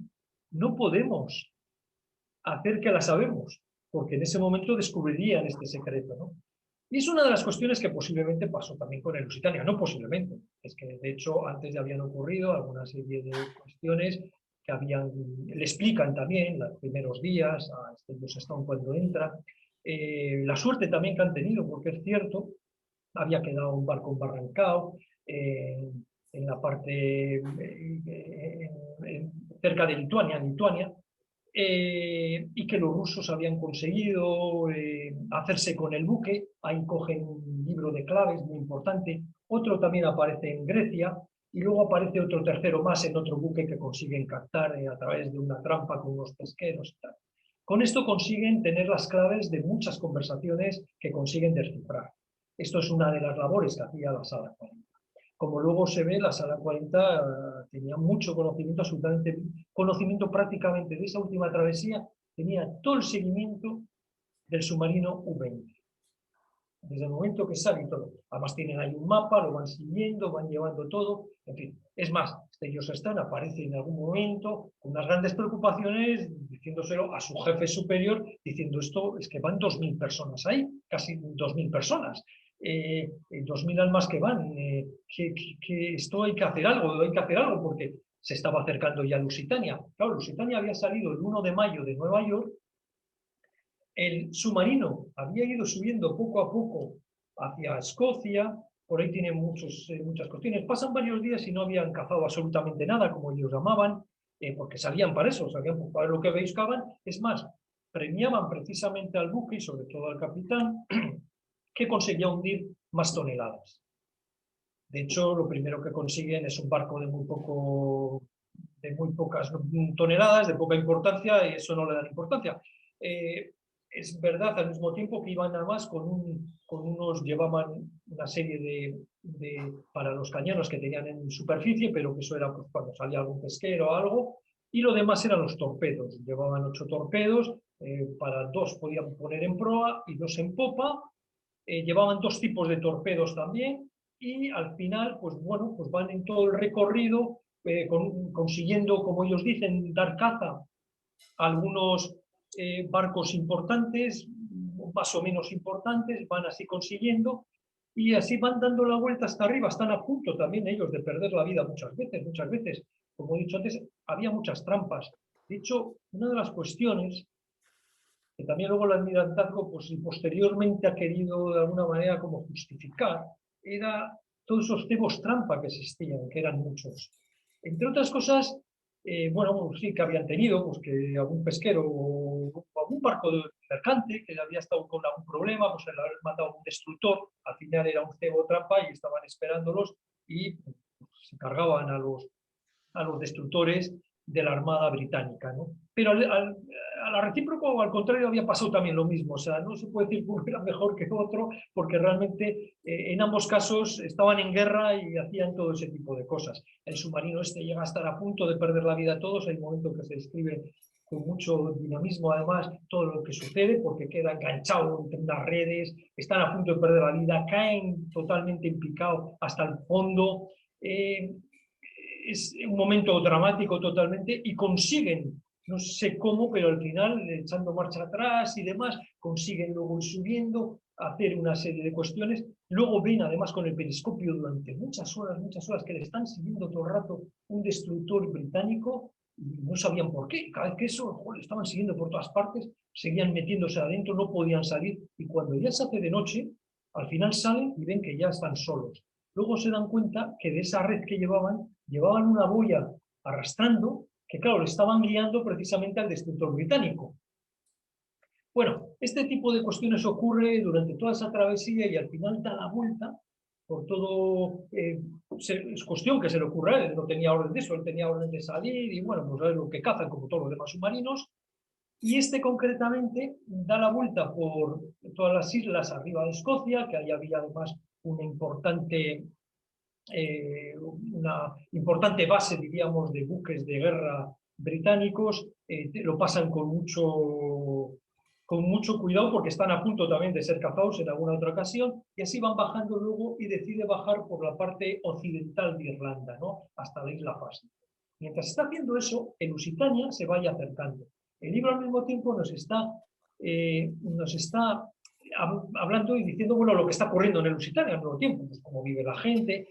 no podemos hacer que las sabemos, porque en ese momento descubrirían este secreto, ¿no? Y es una de las cuestiones que posiblemente pasó también con el Lusitania, no posiblemente, es que de hecho antes ya habían ocurrido alguna serie de cuestiones que le explican también los primeros días a Joseph Stone cuando entra, la suerte también que han tenido, porque es cierto, había quedado un barco embarrancado en la parte cerca de Lituania, y que los rusos habían conseguido hacerse con el buque. Ahí cogen un libro de claves muy importante. Otro también aparece en Grecia y luego aparece otro tercero más en otro buque que consiguen captar a través de una trampa con unos pesqueros y tal. Con esto consiguen tener las claves de muchas conversaciones que consiguen descifrar. Esto es una de las labores que hacía la Sala 40. Como luego se ve, la Sala 40 tenía mucho conocimiento, absolutamente conocimiento prácticamente de esa última travesía, tenía todo el seguimiento del submarino U-20. desde el momento que sale y todo. Además tienen ahí un mapa, lo van siguiendo, van llevando todo, en fin. Es más, Joseph Stalin aparece en algún momento con unas grandes preocupaciones, diciéndoselo a su jefe superior, diciendo esto es que van 2.000 personas ahí, casi 2.000 personas. 2.000 almas que van, que esto hay que hacer algo, porque se estaba acercando ya Lusitania. Claro, Lusitania había salido el 1 de mayo de Nueva York, el submarino había ido subiendo poco a poco hacia Escocia, por ahí tienen muchas cuestiones. Pasan varios días y no habían cazado absolutamente nada, como ellos llamaban, porque salían para eso, salían para lo que buscaban. Es más, premiaban precisamente al buque y sobre todo al capitán, que conseguía hundir más toneladas. De hecho, lo primero que consiguen es un barco de muy pocas toneladas, de poca importancia, y eso no le da importancia. Es verdad al mismo tiempo que iban nada más llevaban una serie para los cañones que tenían en superficie, pero que eso era pues, cuando salía algún pesquero o algo, y lo demás eran los torpedos. Llevaban 8 torpedos, para 2 podían poner en proa y 2 en popa. Llevaban 2 tipos de torpedos también, y al final, pues bueno, pues van en todo el recorrido consiguiendo, como ellos dicen, dar caza a algunos barcos importantes, más o menos importantes, van así consiguiendo, y así van dando la vuelta hasta arriba. Están a punto también ellos de perder la vida muchas veces. Como he dicho antes, había muchas trampas. De hecho, una de las cuestiones que también luego el almirantazgo pues, posteriormente ha querido de alguna manera como justificar, era todos esos cebos trampa que existían, que eran muchos. Entre otras cosas, bueno, pues sí que habían tenido, pues que algún pesquero o algún barco de mercante que había estado con algún problema, pues le habían matado a un destructor, al final era un cebo trampa y estaban esperándolos y pues, se cargaban a los destructores de la Armada Británica, ¿no? Pero a la recíproca o al contrario había pasado también lo mismo, o sea, no se puede decir que uno era mejor que otro, porque realmente en ambos casos estaban en guerra y hacían todo ese tipo de cosas. El submarino este llega a estar a punto de perder la vida a todos, hay un momento que se describe con mucho dinamismo además todo lo que sucede, porque queda enganchado entre unas redes, están a punto de perder la vida, caen totalmente en picado hasta el fondo. Es un momento dramático totalmente y consiguen, no sé cómo, pero al final, echando marcha atrás y demás, consiguen luego ir subiendo, hacer una serie de cuestiones. Luego ven además con el periscopio durante muchas horas que le están siguiendo todo el rato un destructor británico y no sabían por qué. Cada vez que eso, joder, estaban siguiendo por todas partes, seguían metiéndose adentro, no podían salir y cuando ya se hace de noche, al final salen y ven que ya están solos. Luego se dan cuenta que de esa red que llevaban una boya arrastrando, que claro, le estaban guiando precisamente al destructor británico. Bueno, este tipo de cuestiones ocurre durante toda esa travesía y al final da la vuelta por todo. Es cuestión que se le ocurra a él, no tenía orden de eso, él tenía orden de salir y bueno, pues es lo que cazan como todos los demás submarinos. Y este concretamente da la vuelta por todas las islas arriba de Escocia, que ahí había además una importante base, diríamos, de buques de guerra británicos. Lo pasan con mucho cuidado porque están a punto también de ser cazados en alguna otra ocasión, y así van bajando luego y decide bajar por la parte occidental de Irlanda, ¿no? Hasta la isla Passi. Mientras está haciendo eso, el Lusitania se vaya acercando. El libro al mismo tiempo nos está hablando y diciendo, bueno, lo que está ocurriendo en el Lusitania al mismo tiempo, pues cómo vive la gente.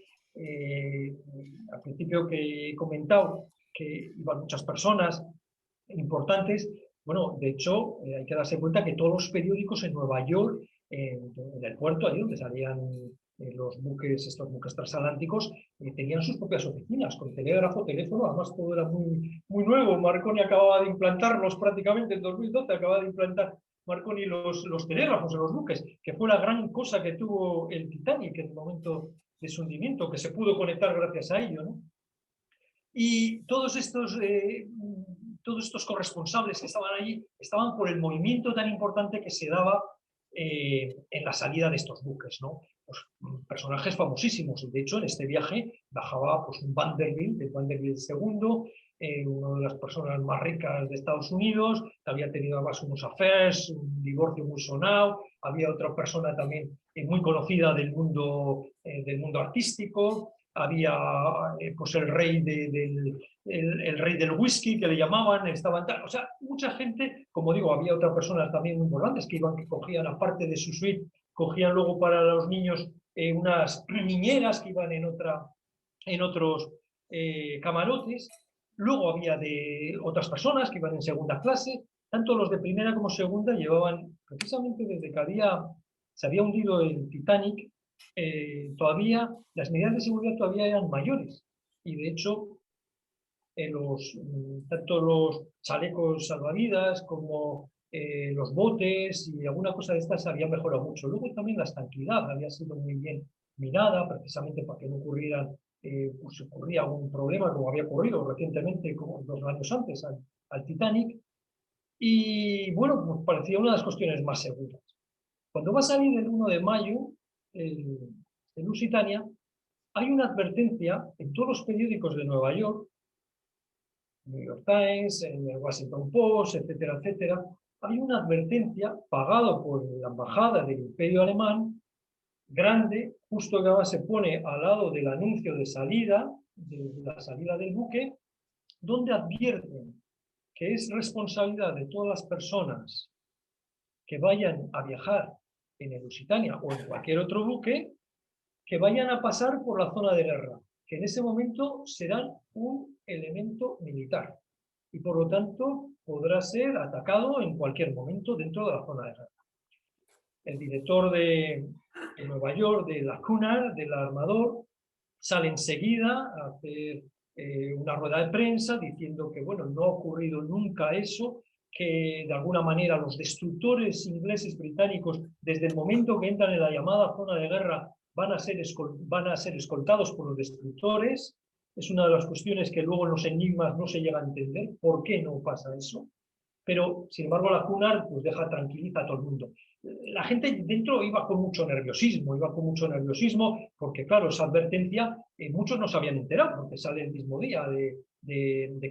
Al principio que he comentado que iban muchas personas importantes. Bueno, de hecho, hay que darse cuenta que todos los periódicos en Nueva York, en el puerto, ahí donde salían estos buques transatlánticos, tenían sus propias oficinas, con telégrafo, teléfono, además todo era muy, muy nuevo. Marconi acababa de implantarlos prácticamente en 2012, acababa de implantar Marconi los telégrafos en los buques, que fue la gran cosa que tuvo el Titanic en el momento de su hundimiento, que se pudo conectar gracias a ello, ¿no? Y todos estos corresponsables que estaban allí estaban por el movimiento tan importante que se daba en la salida de estos buques, ¿no? Pues, personajes famosísimos. De hecho, en este viaje bajaba pues, un Vanderbilt, el Vanderbilt II, una de las personas más ricas de Estados Unidos, que había tenido además unos affairs, un divorcio muy sonado. Había otra persona también muy conocida del mundo artístico. Había pues el rey, el rey del whisky, que le llamaban, estaban tal. O sea, mucha gente, como digo, había otras personas también muy importantes que cogían, aparte de su suite, cogían luego para los niños unas niñeras que iban en otros camarotes. Luego había de otras personas que iban en segunda clase. Tanto los de primera como segunda llevaban, precisamente desde que se había hundido el Titanic, todavía las medidas de seguridad todavía eran mayores. Y de hecho, tanto los chalecos salvavidas como los botes y alguna cosa de estas había mejorado mucho. Luego también la estanqueidad había sido muy bien mirada, precisamente para que no ocurrieran, pues ocurría algún problema, como había ocurrido recientemente, como 2 años antes, al Titanic. Y bueno, pues parecía una de las cuestiones más seguras. Cuando va a salir el 1 de mayo, el Lusitania, hay una advertencia en todos los periódicos de Nueva York, New York Times, en el Washington Post, etcétera, etcétera. Hay una advertencia pagada por la embajada del Imperio Alemán, grande, justo que ahora se pone al lado del anuncio de salida, de la salida del buque, donde advierten que es responsabilidad de todas las personas que vayan a viajar en el Lusitania o en cualquier otro buque, que vayan a pasar por la zona de guerra, que en ese momento serán un elemento militar y por lo tanto podrá ser atacado en cualquier momento dentro de la zona de guerra. El director de Nueva York, de la Cunard, del armador, sale enseguida a hacer una rueda de prensa diciendo que bueno, no ha ocurrido nunca eso, que de alguna manera los destructores ingleses británicos, desde el momento que entran en la llamada zona de guerra, van a ser escoltados por los destructores. Es una de las cuestiones que luego en los enigmas no se llega a entender. ¿Por qué no pasa eso? Pero, sin embargo, la Cunard pues tranquiliza a todo el mundo. La gente dentro iba con mucho nerviosismo, porque, claro, esa advertencia muchos no se habían enterado, porque sale el mismo día de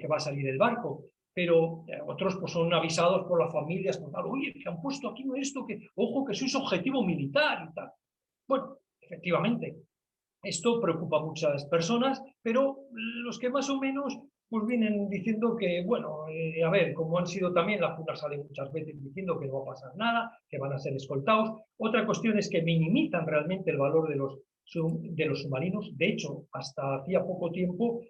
que va a salir el barco. Pero otros pues son avisados por las familias, por tal, oye, que han puesto aquí esto, que ojo, que sois objetivo militar y tal. Bueno, efectivamente, esto preocupa a muchas personas, pero los que más o menos pues vienen diciendo que, bueno, a ver, como han sido también, la Cunard sale muchas veces diciendo que no va a pasar nada, que van a ser escoltados. Otra cuestión es que minimizan realmente el valor de los submarinos. De hecho, hasta hacía poco tiempo,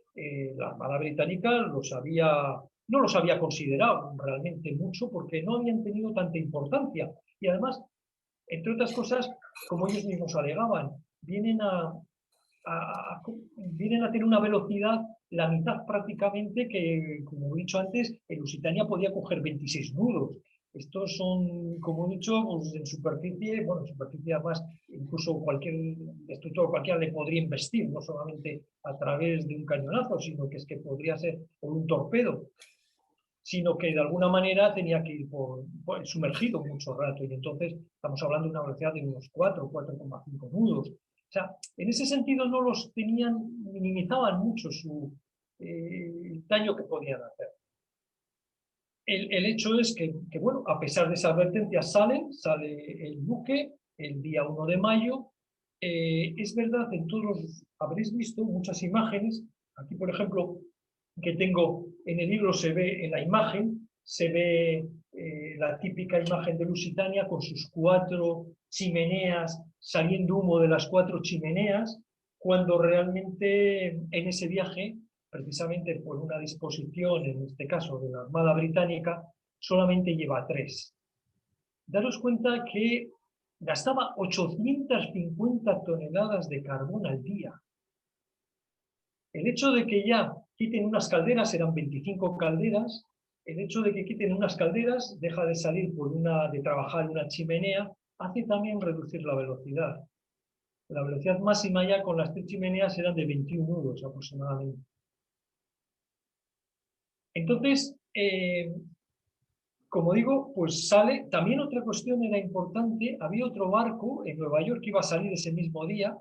la Armada Británica no los había considerado realmente mucho porque no habían tenido tanta importancia. Y además, entre otras cosas, como ellos mismos alegaban, vienen a tener una velocidad la mitad prácticamente que, como he dicho antes, el Lusitania podía coger 26 nudos. Estos son, como he dicho, pues en superficie, bueno, en superficie además, incluso cualquier destructor, cualquiera le podría investir, no solamente a través de un cañonazo, sino que es que podría ser por un torpedo, sino que de alguna manera tenía que ir sumergido mucho rato, y entonces estamos hablando de una velocidad de unos 4,5 nudos. O sea, en ese sentido no los minimizaban mucho el daño que podían hacer. El hecho es que, bueno, a pesar de esa advertencia sale el buque el día 1 de mayo. Es verdad, habréis visto muchas imágenes. Aquí, por ejemplo, que tengo en el libro, se ve en la imagen, se ve la típica imagen de Lusitania con sus 4 chimeneas, saliendo humo de las 4 chimeneas, cuando realmente en ese viaje, precisamente por una disposición, en este caso de la Armada Británica, solamente lleva 3. Daros cuenta que gastaba 850 toneladas de carbón al día. El hecho de que ya quiten unas calderas, eran 25 calderas, el hecho de que quiten unas calderas, deja de salir de trabajar en una chimenea, hace también reducir la velocidad. La velocidad máxima ya con las 3 chimeneas eran de 21 nudos aproximadamente. Entonces, como digo, pues sale. También otra cuestión era importante, había otro barco en Nueva York que iba a salir ese mismo día,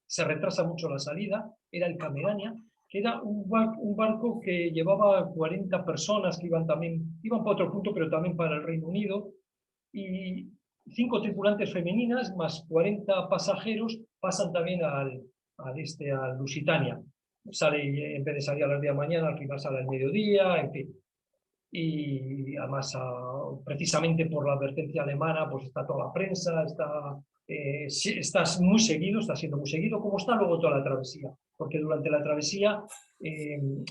se retrasa mucho la salida, era el Camerania. que era un barco que llevaba 40 personas que iban para otro punto, pero también para el Reino Unido, y 5 tripulantes femeninas más 40 pasajeros pasan también al Lusitania. Sale, en vez de salir a las 10 de la mañana, al final sale al mediodía, en fin. Y además, precisamente por la advertencia alemana, pues está toda la prensa, está muy seguido, está siendo muy seguido, como está luego toda la travesía, porque durante la travesía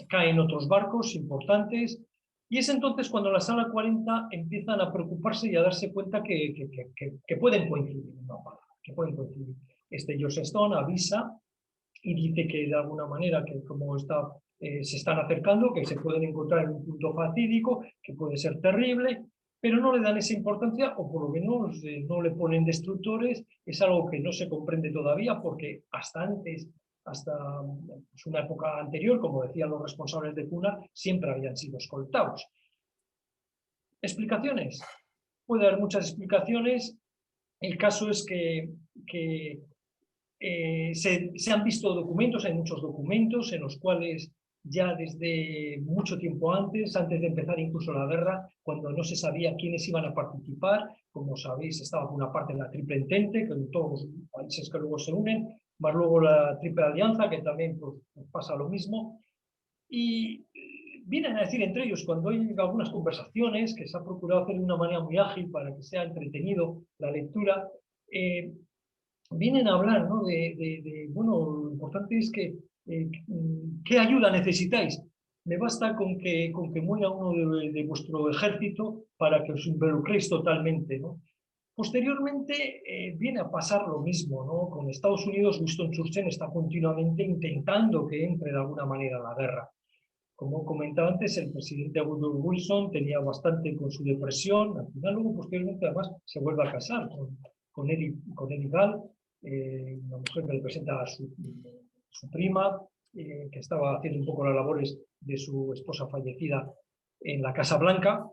caen otros barcos importantes, y es entonces cuando la Sala 40 empiezan a preocuparse y a darse cuenta que pueden coincidir, que pueden coincidir. Joseph Stone avisa y dice que de alguna manera que como se están acercando, que se pueden encontrar en un punto fatídico, que puede ser terrible, pero no le dan esa importancia, o por lo menos no le ponen destructores. Es algo que no se comprende todavía, porque hasta pues una época anterior, como decían los responsables de Cunard, siempre habían sido escoltados. ¿Explicaciones? Puede haber muchas explicaciones. El caso es que se han visto documentos, hay muchos documentos en los cuales ya desde mucho tiempo antes de empezar incluso la guerra, cuando no se sabía quiénes iban a participar, como sabéis, estaba por una parte la Triple Entente, con todos los países que luego se unen, más luego la Triple Alianza, que también pues, pasa lo mismo, y vienen a decir entre ellos, cuando hay algunas conversaciones, que se ha procurado hacer de una manera muy ágil para que sea entretenido la lectura, vienen a hablar, ¿no? Bueno, lo importante es que ¿qué ayuda necesitáis? Me basta con que muera uno de vuestro ejército para que os involucréis totalmente, ¿no? Posteriormente viene a pasar lo mismo, ¿no? Con Estados Unidos. Winston Churchill está continuamente intentando que entre de alguna manera la guerra. Como comentaba antes, el presidente Woodrow Wilson tenía bastante con su depresión. Al final, luego, posteriormente, además, se vuelve a casar con Edith Gall, una mujer que representa a su prima, que estaba haciendo un poco las labores de su esposa fallecida en la Casa Blanca,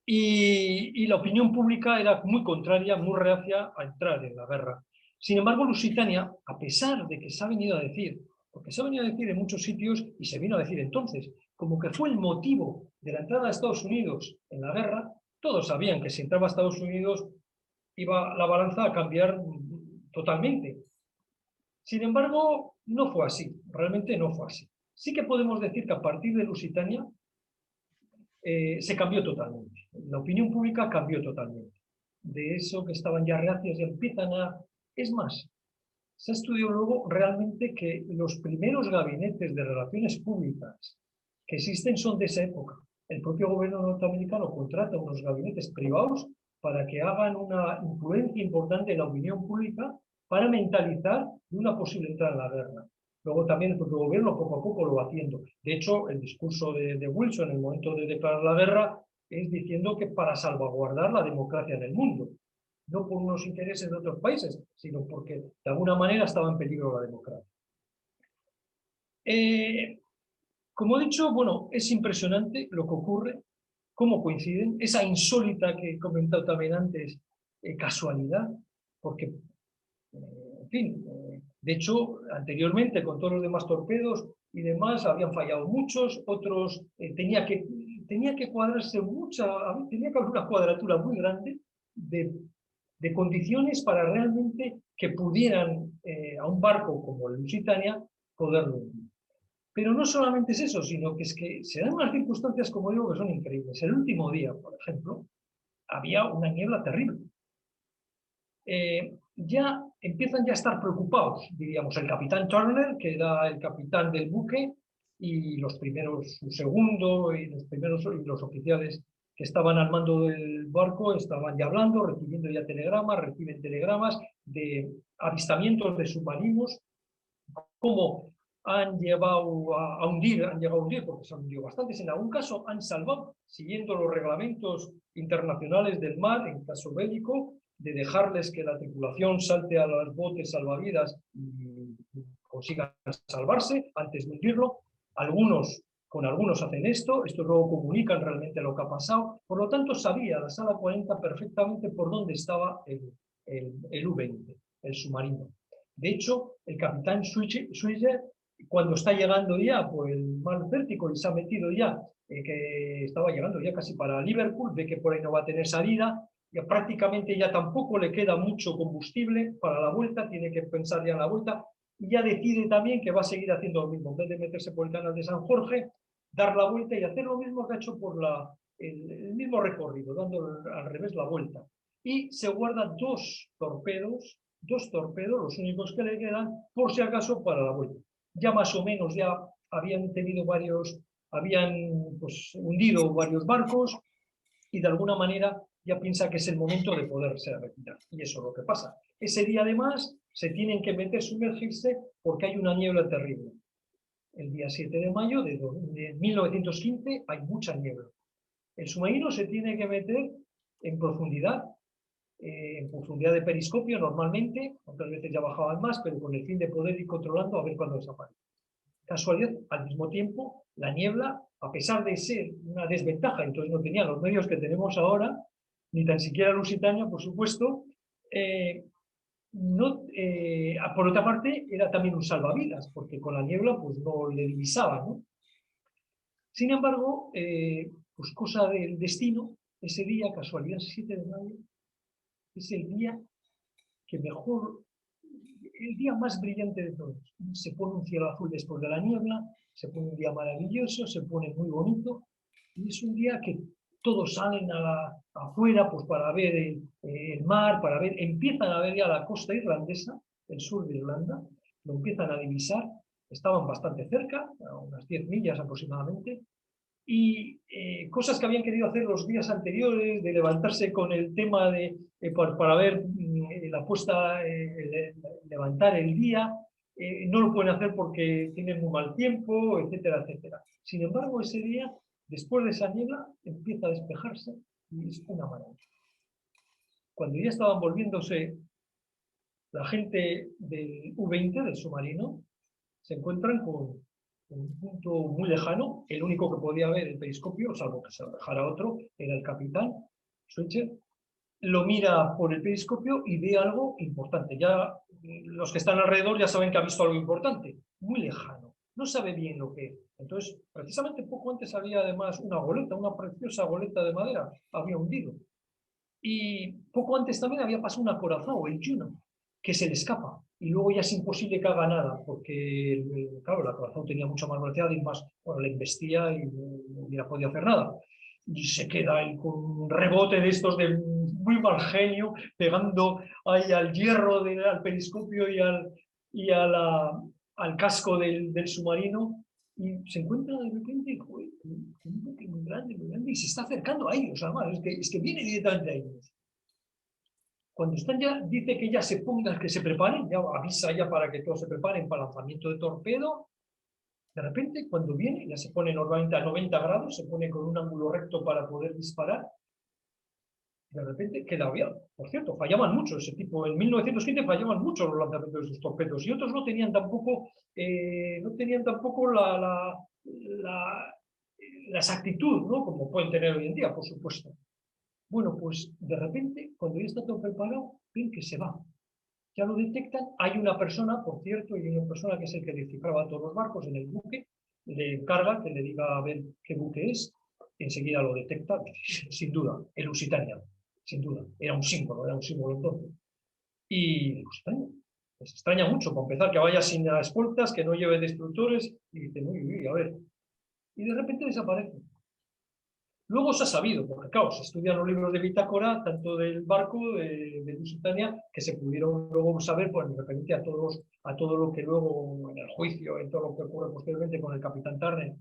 y la opinión pública era muy contraria, muy reacia a entrar en la guerra. Sin embargo, Lusitania, a pesar de que se ha venido a decir, porque se ha venido a decir en muchos sitios y se vino a decir entonces, como que fue el motivo de la entrada de Estados Unidos en la guerra, todos sabían que si entraba a Estados Unidos iba la balanza a cambiar totalmente. Sin embargo, no fue así, realmente no fue así. Sí que podemos decir que a partir de Lusitania se cambió totalmente. La opinión pública cambió totalmente. De eso que estaban ya reacios y empiezan a... Es más, se ha estudiado luego realmente que los primeros gabinetes de relaciones públicas que existen son de esa época. El propio gobierno norteamericano contrata unos gabinetes privados para que hagan una influencia importante en la opinión pública para mentalizar de una posible entrada en la guerra. Luego también el propio gobierno poco a poco lo va haciendo. De hecho, el discurso de Wilson en el momento de declarar la guerra es diciendo que para salvaguardar la democracia en el mundo, no por unos intereses de otros países, sino porque de alguna manera estaba en peligro la democracia. Como he dicho, bueno, es impresionante lo que ocurre, cómo coinciden, esa insólita que he comentado también antes, casualidad, porque, en fin, de hecho, anteriormente con todos los demás torpedos y demás habían fallado muchos, otros tenía que cuadrarse tenía que haber una cuadratura muy grande de condiciones para realmente que pudieran a un barco como el Lusitania poderlo hundir. Pero no solamente es eso, sino que es que se dan unas circunstancias, como digo, que son increíbles. El último día, por ejemplo, había una niebla terrible. Ya empiezan ya a estar preocupados, diríamos, el capitán Turner, que era el capitán del buque, y los primeros, su segundo, y los oficiales que estaban al mando del barco estaban ya hablando, recibiendo ya telegramas, reciben telegramas de avistamientos de submarinos, como han llegado a hundir, porque se han hundido bastantes. En algún caso han salvado, siguiendo los reglamentos internacionales del mar, en caso bélico, de dejarles que la tripulación salte a los botes salvavidas y consigan salvarse antes de hundirlo. Con algunos hacen esto, estos luego comunican realmente lo que ha pasado. Por lo tanto, sabía la Sala 40 perfectamente por dónde estaba el U-20, el submarino. De hecho, el capitán Switzer cuando está llegando ya por el mar Báltico y se ha metido ya, que estaba llegando ya casi para Liverpool, ve que por ahí no va a tener salida, ya prácticamente ya tampoco le queda mucho combustible para la vuelta, tiene que pensar ya en la vuelta, y ya decide también que va a seguir haciendo lo mismo, en vez de meterse por el canal de San Jorge, dar la vuelta y hacer lo mismo que ha hecho por el mismo recorrido, dando al revés la vuelta. Y se guarda dos torpedos, los únicos que le quedan, por si acaso para la vuelta. Ya más o menos ya habían tenido habían pues, hundido varios barcos y de alguna manera ya piensa que es el momento de poderse retirar. Y eso es lo que pasa. Ese día además se tienen que meter, sumergirse, porque hay una niebla terrible. El día 7 de mayo de 1915 hay mucha niebla. El submarino se tiene que meter en profundidad de periscopio normalmente, otras veces ya bajaban más, pero con el fin de poder ir controlando a ver cuándo desaparece. Casualidad, al mismo tiempo, la niebla, a pesar de ser una desventaja, entonces no tenía los medios que tenemos ahora, ni tan siquiera Lusitania, por supuesto, por otra parte, era también un salvavidas, porque con la niebla pues no le divisaba, ¿no? Sin embargo, pues cosa del destino, ese día, casualidad 7 de mayo, es el día que mejor, el día más brillante de todos. Se pone un cielo azul después de la niebla, se pone un día maravilloso, se pone muy bonito, y es un día que todos salen afuera pues para ver el mar, empiezan a ver ya la costa irlandesa, el sur de Irlanda, lo empiezan a divisar, estaban bastante cerca, a unas 10 millas aproximadamente, y cosas que habían querido hacer los días anteriores, de levantarse con el tema de para ver la puesta, levantar el día, no lo pueden hacer porque tienen muy mal tiempo, etcétera, etcétera. Sin embargo, ese día, después de esa niebla, empieza a despejarse y es una maravilla. Cuando ya estaban volviéndose la gente del U-20, del submarino, se encuentran con un punto muy lejano, el único que podía ver el periscopio, salvo que se lo dejara otro, era el capitán Switcher, lo mira por el periscopio y ve algo importante. Ya los que están alrededor ya saben que ha visto algo importante, muy lejano, no sabe bien lo que es. Entonces, precisamente poco antes había además una goleta, una preciosa goleta de madera, había hundido. Y poco antes también había pasado un acorazado, el Juno, que se le escapa. Y luego ya es imposible que haga nada, porque, claro, el acorazado tenía mucha más velocidad y más, bueno, le embestía y no hubiera podido hacer nada. Y se queda ahí con un rebote de estos de muy mal genio, pegando ahí al hierro, al periscopio al casco del submarino. Y se encuentra de repente, joder, un buque muy grande, y se está acercando a ellos, además, es que viene directamente a ellos. Cuando están ya, dice que ya se pongan, que se preparen, ya avisa ya para que todos se preparen para lanzamiento de torpedo. De repente, cuando viene, ya se pone normalmente a 90 grados, se pone con un ángulo recto para poder disparar. De repente queda aviado. Por cierto, fallaban mucho ese tipo. En 1915 fallaban mucho los lanzamientos de esos torpedos y otros no tenían tampoco, la exactitud, ¿no? Como pueden tener hoy en día, por supuesto. Bueno, pues de repente, cuando ya está todo preparado, ven que se va. Ya lo detectan. Hay una persona, por cierto, y una persona que es el que descifraba todos los barcos en el buque, le encarga que le diga a ver qué buque es. Enseguida lo detecta, sin duda, el Lusitania. Sin duda, era un símbolo entonces. Y Lusitania, pues extraña mucho, para empezar, que vaya sin escoltas, que no lleve destructores, y dice, uy, a ver. Y de repente desaparece. Luego se ha sabido, porque claro, se estudian los libros de bitácora, tanto del barco de Lusitania, que se pudieron luego saber, pues, en referencia a todo lo que luego en el juicio, en todo lo que ocurre posteriormente con el capitán Turner,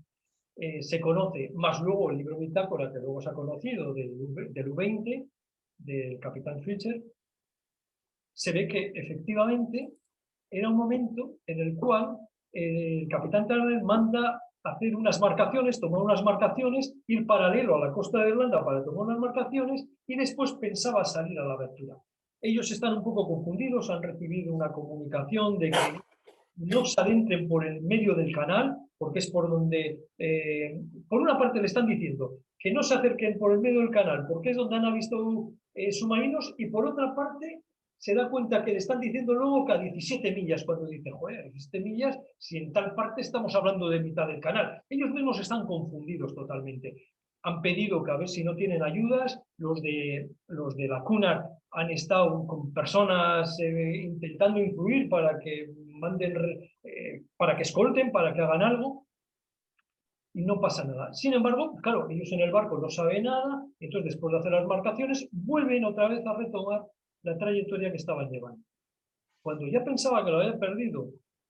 se conoce, más luego el libro bitácora que luego se ha conocido del U-20, del capitán Fischer, se ve que efectivamente era un momento en el cual el capitán Turner manda hacer unas marcaciones, tomar unas marcaciones, ir paralelo a la costa de Irlanda para tomar unas marcaciones y después pensaba salir a la abertura. Ellos están un poco confundidos, han recibido una comunicación de que no se adentren por el medio del canal, porque es por donde, por una parte le están diciendo que no se acerquen por el medio del canal, porque es donde han visto submarinos, y por otra parte se da cuenta que le están diciendo luego que a 17 millas, cuando dice, joder, 17 millas, si en tal parte estamos hablando de mitad del canal. Ellos mismos están confundidos totalmente. Han pedido que a ver si no tienen ayudas, los de la CUNAR han estado con personas intentando influir para que manden, para que escolten, para que hagan algo, y no pasa nada. Sin embargo, claro, ellos en el barco no saben nada, entonces después de hacer las marcaciones, vuelven otra vez a retomar la trayectoria que estaban llevando. Cuando ya pensaba que lo había perdido,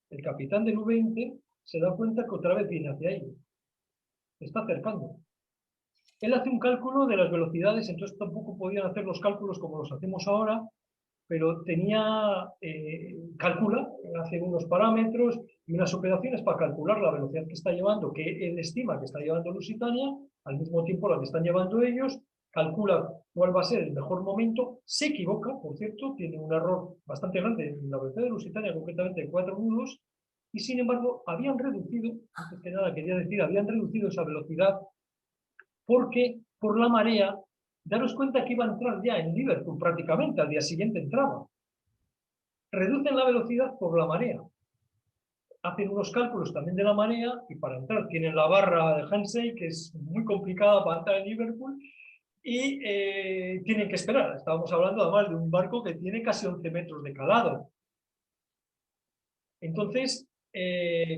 el capitán del U-20 se da cuenta que otra vez viene hacia ellos. Se está acercando. Él hace un cálculo de las velocidades, entonces tampoco podían hacer los cálculos como los hacemos ahora, pero calcula, hace unos parámetros y unas operaciones para calcular la velocidad que está llevando, que él estima que está llevando Lusitania, al mismo tiempo la que están llevando ellos, calcula cuál va a ser el mejor momento, se equivoca, por cierto, tiene un error bastante grande en la velocidad de Lusitania, concretamente de 4 nudos, y sin embargo habían reducido, antes que nada quería decir, habían reducido esa velocidad porque por la marea, daros cuenta que iba a entrar ya en Liverpool prácticamente, al día siguiente entraba. Reducen la velocidad por la marea. Hacen unos cálculos también de la marea y para entrar tienen la barra de Hansey, que es muy complicada para entrar en Liverpool, y tienen que esperar. Estábamos hablando además de un barco que tiene casi 11 metros de calado. Entonces,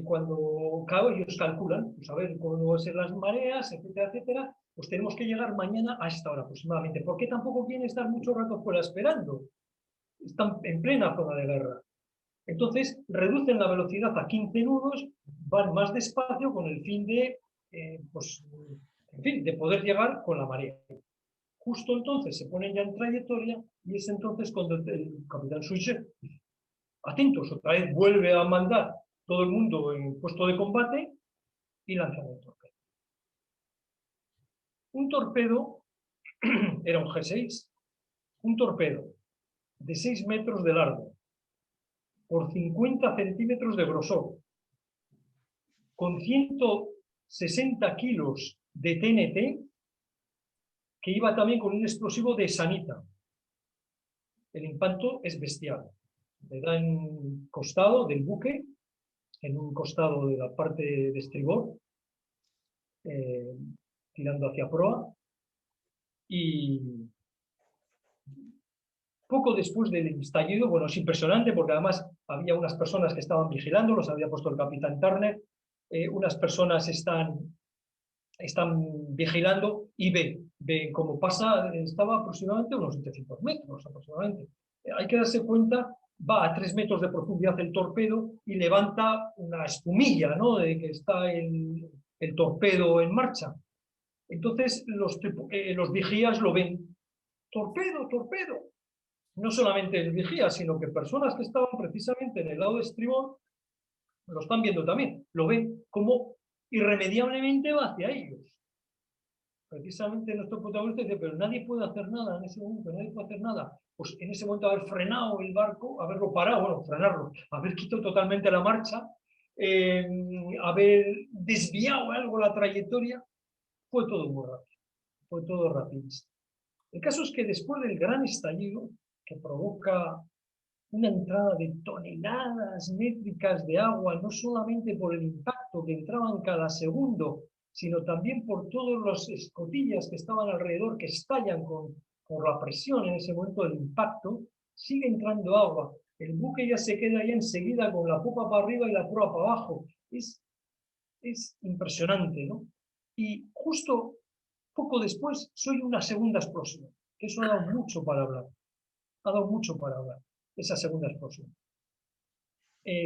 cuando claro, ellos calculan, pues a ver cómo van a ser las mareas, etcétera, etcétera, pues tenemos que llegar mañana a esta hora aproximadamente. ¿Por qué tampoco quieren estar mucho rato fuera esperando? Están en plena zona de guerra. Entonces, reducen la velocidad a 15 nudos, van más despacio con el fin de, pues, en fin, de poder llegar con la marea. Justo entonces se ponen ya en trayectoria y es entonces cuando el capitán Suchet, atentos, otra vez vuelve a mandar todo el mundo en puesto de combate y lanzan el torpedo. Un torpedo era un G6, un torpedo de 6 metros de largo por 50 centímetros de grosor, con 160 kilos de TNT, que iba también con un explosivo de sanita. El impacto es bestial. Le da en un costado del buque, en un costado de la parte de estribor, tirando hacia proa, y poco después del estallido, bueno, es impresionante porque además había unas personas que estaban vigilando, los había puesto el capitán Turner, unas personas están vigilando y ven cómo pasa, estaba aproximadamente a unos 700 metros aproximadamente. Hay que darse cuenta, va a 3 metros de profundidad el torpedo y levanta una espumilla, ¿no?, de que está el torpedo en marcha. Entonces los vigías lo ven, torpedo, torpedo. No solamente el vigía, sino que personas que estaban precisamente en el lado de estribor lo están viendo también, lo ven como irremediablemente va hacia ellos. Precisamente nuestro protagonista dice, pero nadie puede hacer nada en ese momento, nadie puede hacer nada. Pues en ese momento haber frenado el barco, haberlo parado, bueno, frenarlo, haber quitado totalmente la marcha, haber desviado algo la trayectoria, fue todo muy rápido, fue todo rapidísimo. El caso es que después del gran estallido, que provoca una entrada de toneladas métricas de agua, no solamente por el impacto que entraban cada segundo, sino también por todas las escotillas que estaban alrededor, que estallan por la presión en ese momento del impacto, sigue entrando agua. El buque ya se queda ahí enseguida con la popa para arriba y la proa para abajo. Es impresionante, ¿no? Y justo poco después soy una segunda explosión, que eso ha dado mucho para hablar. Ha dado mucho para hablar, esa segunda explosión.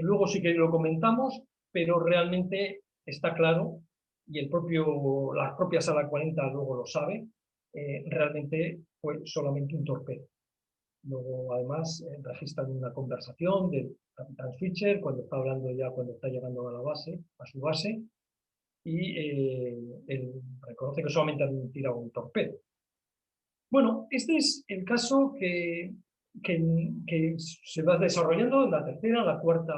Luego sí que lo comentamos, pero realmente está claro, y la propia Sala 40 luego lo sabe, realmente fue solamente un torpedo. Luego, además, registran una conversación del capitán Switcher cuando está hablando ya, cuando está llegando a la base, a su base, y él reconoce que solamente han tirado un torpedo. Bueno, este es el caso que se va desarrollando en la tercera, la cuarta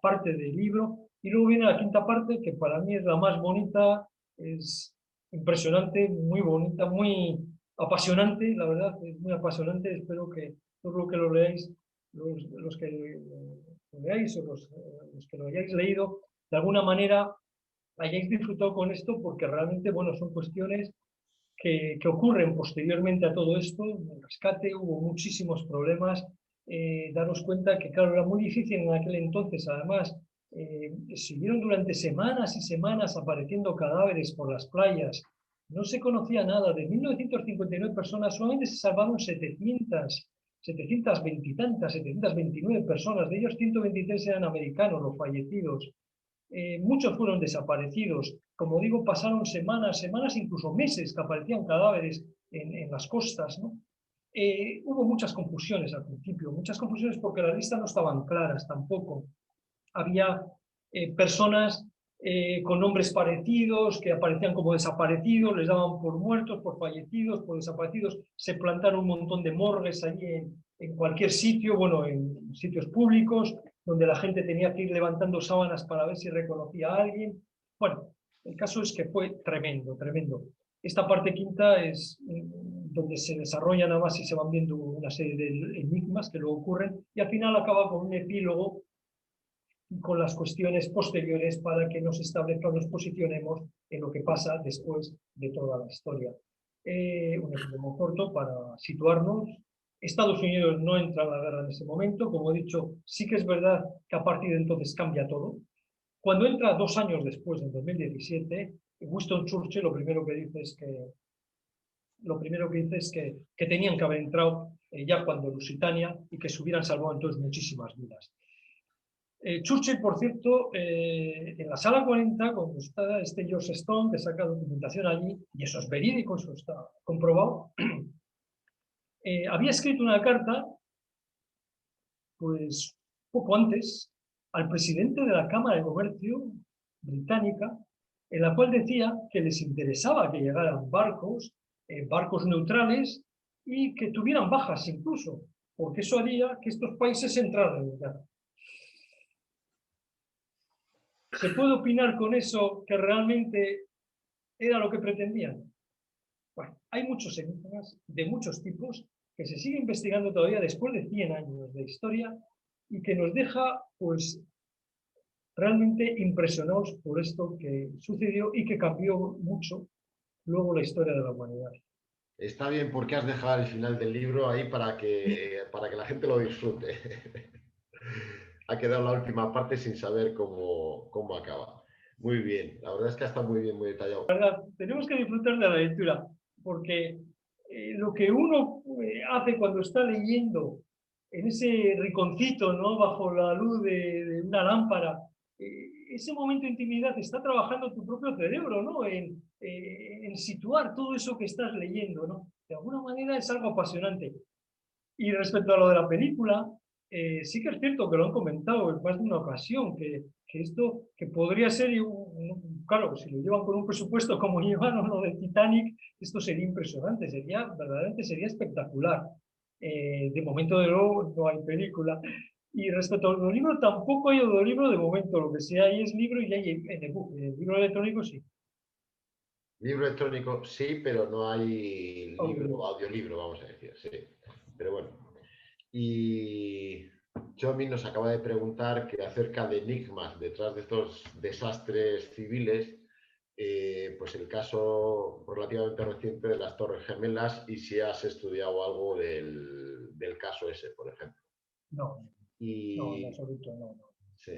parte del libro, y luego viene la quinta parte, que para mí es la más bonita, es impresionante, muy bonita, muy apasionante, la verdad, es muy apasionante. Espero que todo lo que lo leáis los que lo veáis o los que lo hayáis leído, de alguna manera hayáis disfrutado con esto, porque realmente, bueno, son cuestiones que ocurren posteriormente a todo esto. En el rescate hubo muchísimos problemas. Daros cuenta que, claro, era muy difícil en aquel entonces, además, siguieron durante semanas y semanas apareciendo cadáveres por las playas. No se conocía nada. De 1959 personas, solamente se salvaron 720 y tantas, 729 personas. De ellos 123 eran americanos, los fallecidos. Muchos fueron desaparecidos. Como digo, pasaron semanas, incluso meses que aparecían cadáveres en las costas, ¿no? Hubo muchas confusiones al principio, muchas confusiones porque las listas no estaban claras tampoco. Había personas con nombres parecidos que aparecían como desaparecidos, les daban por muertos, por fallecidos, por desaparecidos. Se plantaron un montón de morgues allí en cualquier sitio, bueno, en sitios públicos, donde la gente tenía que ir levantando sábanas para ver si reconocía a alguien. Bueno, el caso es que fue tremendo, tremendo. Esta parte quinta es donde se desarrollan nada más y se van viendo una serie de enigmas que luego ocurren, y al final acaba con un epílogo con las cuestiones posteriores para que nos establezcan, nos posicionemos en lo que pasa después de toda la historia. Un ejemplo corto para situarnos. Estados Unidos no entra en la guerra en ese momento. Como he dicho, sí que es verdad que a partir de entonces cambia todo. Cuando entra 2 años después, en 2017, Winston Churchill lo primero que dice es que tenían que haber entrado ya cuando Lusitania, y que se hubieran salvado entonces muchísimas vidas. Churchill, por cierto, en la sala 40, cuando está George Stone, que saca documentación allí, y eso es verídico, eso está comprobado, había escrito una carta, pues poco antes, al presidente de la Cámara de Comercio británica, en la cual decía que les interesaba que llegaran barcos, barcos neutrales, y que tuvieran bajas incluso, porque eso haría que estos países entraran en guerra. ¿Se puede opinar con eso que realmente era lo que pretendían? Bueno, hay muchos enigmas de muchos tipos que se sigue investigando todavía después de 100 años de historia, y que nos deja, pues, realmente impresionados por esto que sucedió y que cambió mucho luego la historia de la humanidad. Está bien porque has dejado el final del libro ahí para que la gente lo disfrute. Ha quedado la última parte sin saber cómo acaba. Muy bien, la verdad es que está muy bien, muy detallado. Tenemos que disfrutar de la lectura, porque lo que uno hace cuando está leyendo en ese rinconcito, ¿no?, bajo la luz de una lámpara, ese momento de intimidad, está trabajando tu propio cerebro, ¿no?, en situar todo eso que estás leyendo, ¿no? De alguna manera es algo apasionante. Y respecto a lo de la película, sí que es cierto que lo han comentado en más de una ocasión, que esto que podría ser, claro, si lo llevan con un presupuesto como llevaron lo de Titanic, esto sería impresionante, verdaderamente sería espectacular. De momento, de luego, no hay película. Y respecto al audiolibro, tampoco hay audiolibro de momento. Lo que sí hay es libro, y hay en el libro electrónico sí. Libro electrónico sí, pero no hay audiolibro, vamos a decir, sí. Pero bueno. Y Chomi nos acaba de preguntar que acerca de enigmas detrás de estos desastres civiles, pues el caso relativamente reciente de las Torres Gemelas, y si has estudiado algo del caso ese, por ejemplo. No, no, en absoluto, no. Sí.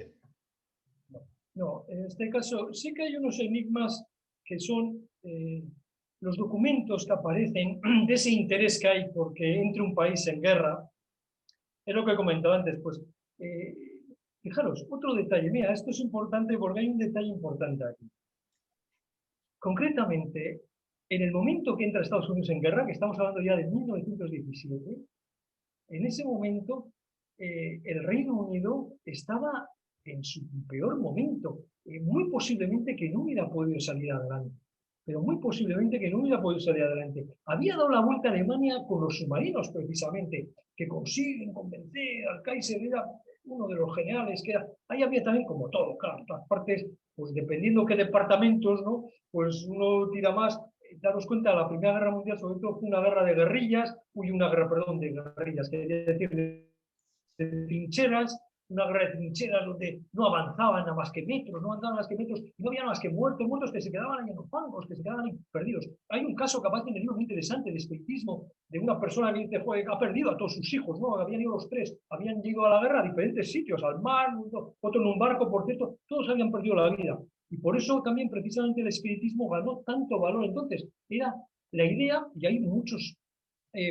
No, en este caso sí que hay unos enigmas que son los documentos que aparecen de ese interés que hay porque entre un país en guerra. Es lo que comentaba antes, pues, fijaros, otro detalle, mira, esto es importante porque hay un detalle importante aquí. Concretamente, en el momento que entra Estados Unidos en guerra, que estamos hablando ya de 1917, en ese momento el Reino Unido estaba en su peor momento, muy posiblemente que no hubiera podido salir adelante, pero muy posiblemente que no hubiera podido salir adelante. Había dado la vuelta a Alemania con los submarinos, precisamente, que consiguen convencer al Kaiser, era uno de los generales, que era, ahí había también, como todo, claro, todas partes, pues dependiendo qué departamentos, ¿no?, pues uno tira más. Daros cuenta, la Primera Guerra Mundial sobre todo fue una guerra de guerrillas, de guerrillas, quería decir, de trincheras, una guerra de trincheras donde no avanzaban a más que metros, no avanzaban a más que metros, y no había más que muertos que se quedaban ahí en los bancos, que se quedaban ahí perdidos. Hay un caso capaz en el libro muy interesante de espiritismo de una persona que ha perdido a todos sus hijos, ¿no? Habían ido los tres, habían ido a la guerra a diferentes sitios, al mar, otro en un barco, por cierto, todos habían perdido la vida. Y por eso también precisamente el espiritismo ganó tanto valor. Entonces, era la idea, y hay muchos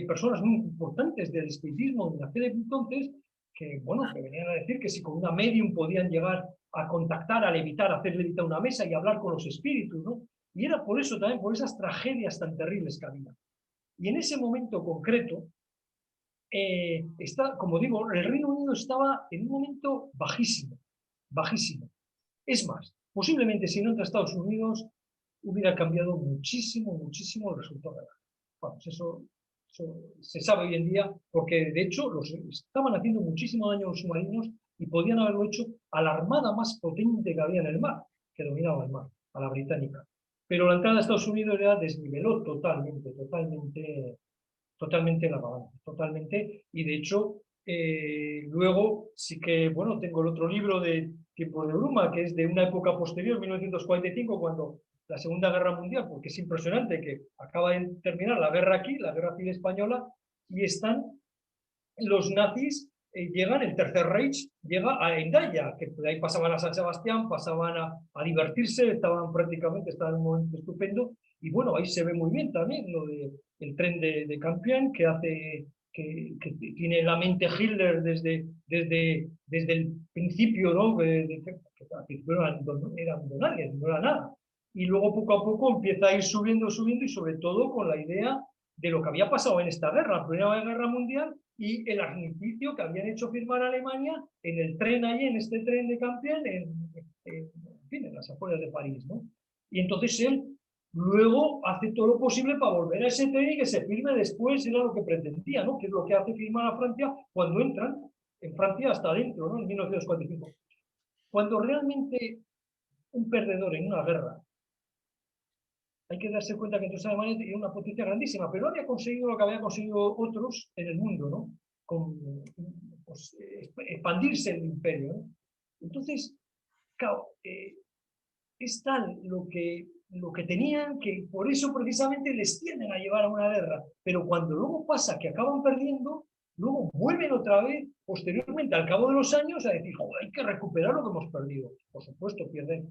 personas muy importantes del espiritismo en aquel entonces, que, bueno, que venían a decir que si con una medium podían llegar a contactar, a levitar, a hacer levitar una mesa y hablar con los espíritus, ¿no? Y era por eso también, por esas tragedias tan terribles que había. Y en ese momento concreto, como digo, el Reino Unido estaba en un momento bajísimo, bajísimo. Es más, posiblemente si no entra a Estados Unidos, hubiera cambiado muchísimo, muchísimo el resultado de la guerra. Vamos, eso se sabe hoy en día, porque de hecho estaban haciendo muchísimo daño a los submarinos y podían haberlo hecho a la armada más potente que había en el mar, que dominaba el mar, a la británica. Pero la entrada de Estados Unidos ya desniveló totalmente la balanza, totalmente. Y de hecho, luego sí que, bueno, tengo el otro libro de Tiempos de Bruma, que es de una época posterior, 1945, cuando la Segunda Guerra Mundial, porque es impresionante que acaba de terminar la guerra aquí, la Guerra Civil Española, y están los nazis, llegan, el Tercer Reich llega a Hendaya, que de ahí pasaban a San Sebastián, pasaban a divertirse, estaban en un momento estupendo, y bueno, ahí se ve muy bien también lo del tren de Campion, que hace que tiene la mente Hitler desde el principio, ¿no? Que eran donarias, no era nada. Y luego poco a poco empieza a ir subiendo, subiendo, y sobre todo con la idea de lo que había pasado en esta guerra, la Primera Guerra Mundial, y el armisticio que habían hecho firmar a Alemania en el tren ahí, en este tren de Campion, en las afueras de París, ¿no? Y entonces él luego hace todo lo posible para volver a ese tren y que se firme después, era lo que pretendía, ¿no? Que es lo que hace firmar a Francia cuando entran en Francia hasta adentro, ¿no? En 1945. Cuando realmente un perdedor en una guerra, hay que darse cuenta que entonces Alemania tenía una potencia grandísima, pero no había conseguido lo que habían conseguido otros en el mundo, ¿no? Pues, expandirse el imperio, ¿no? Entonces, claro, es tal lo que tenían que por eso precisamente les tienden a llevar a una guerra, pero cuando luego pasa que acaban perdiendo, luego vuelven otra vez, posteriormente, al cabo de los años, a decir, joder, hay que recuperar lo que hemos perdido. Por supuesto, pierde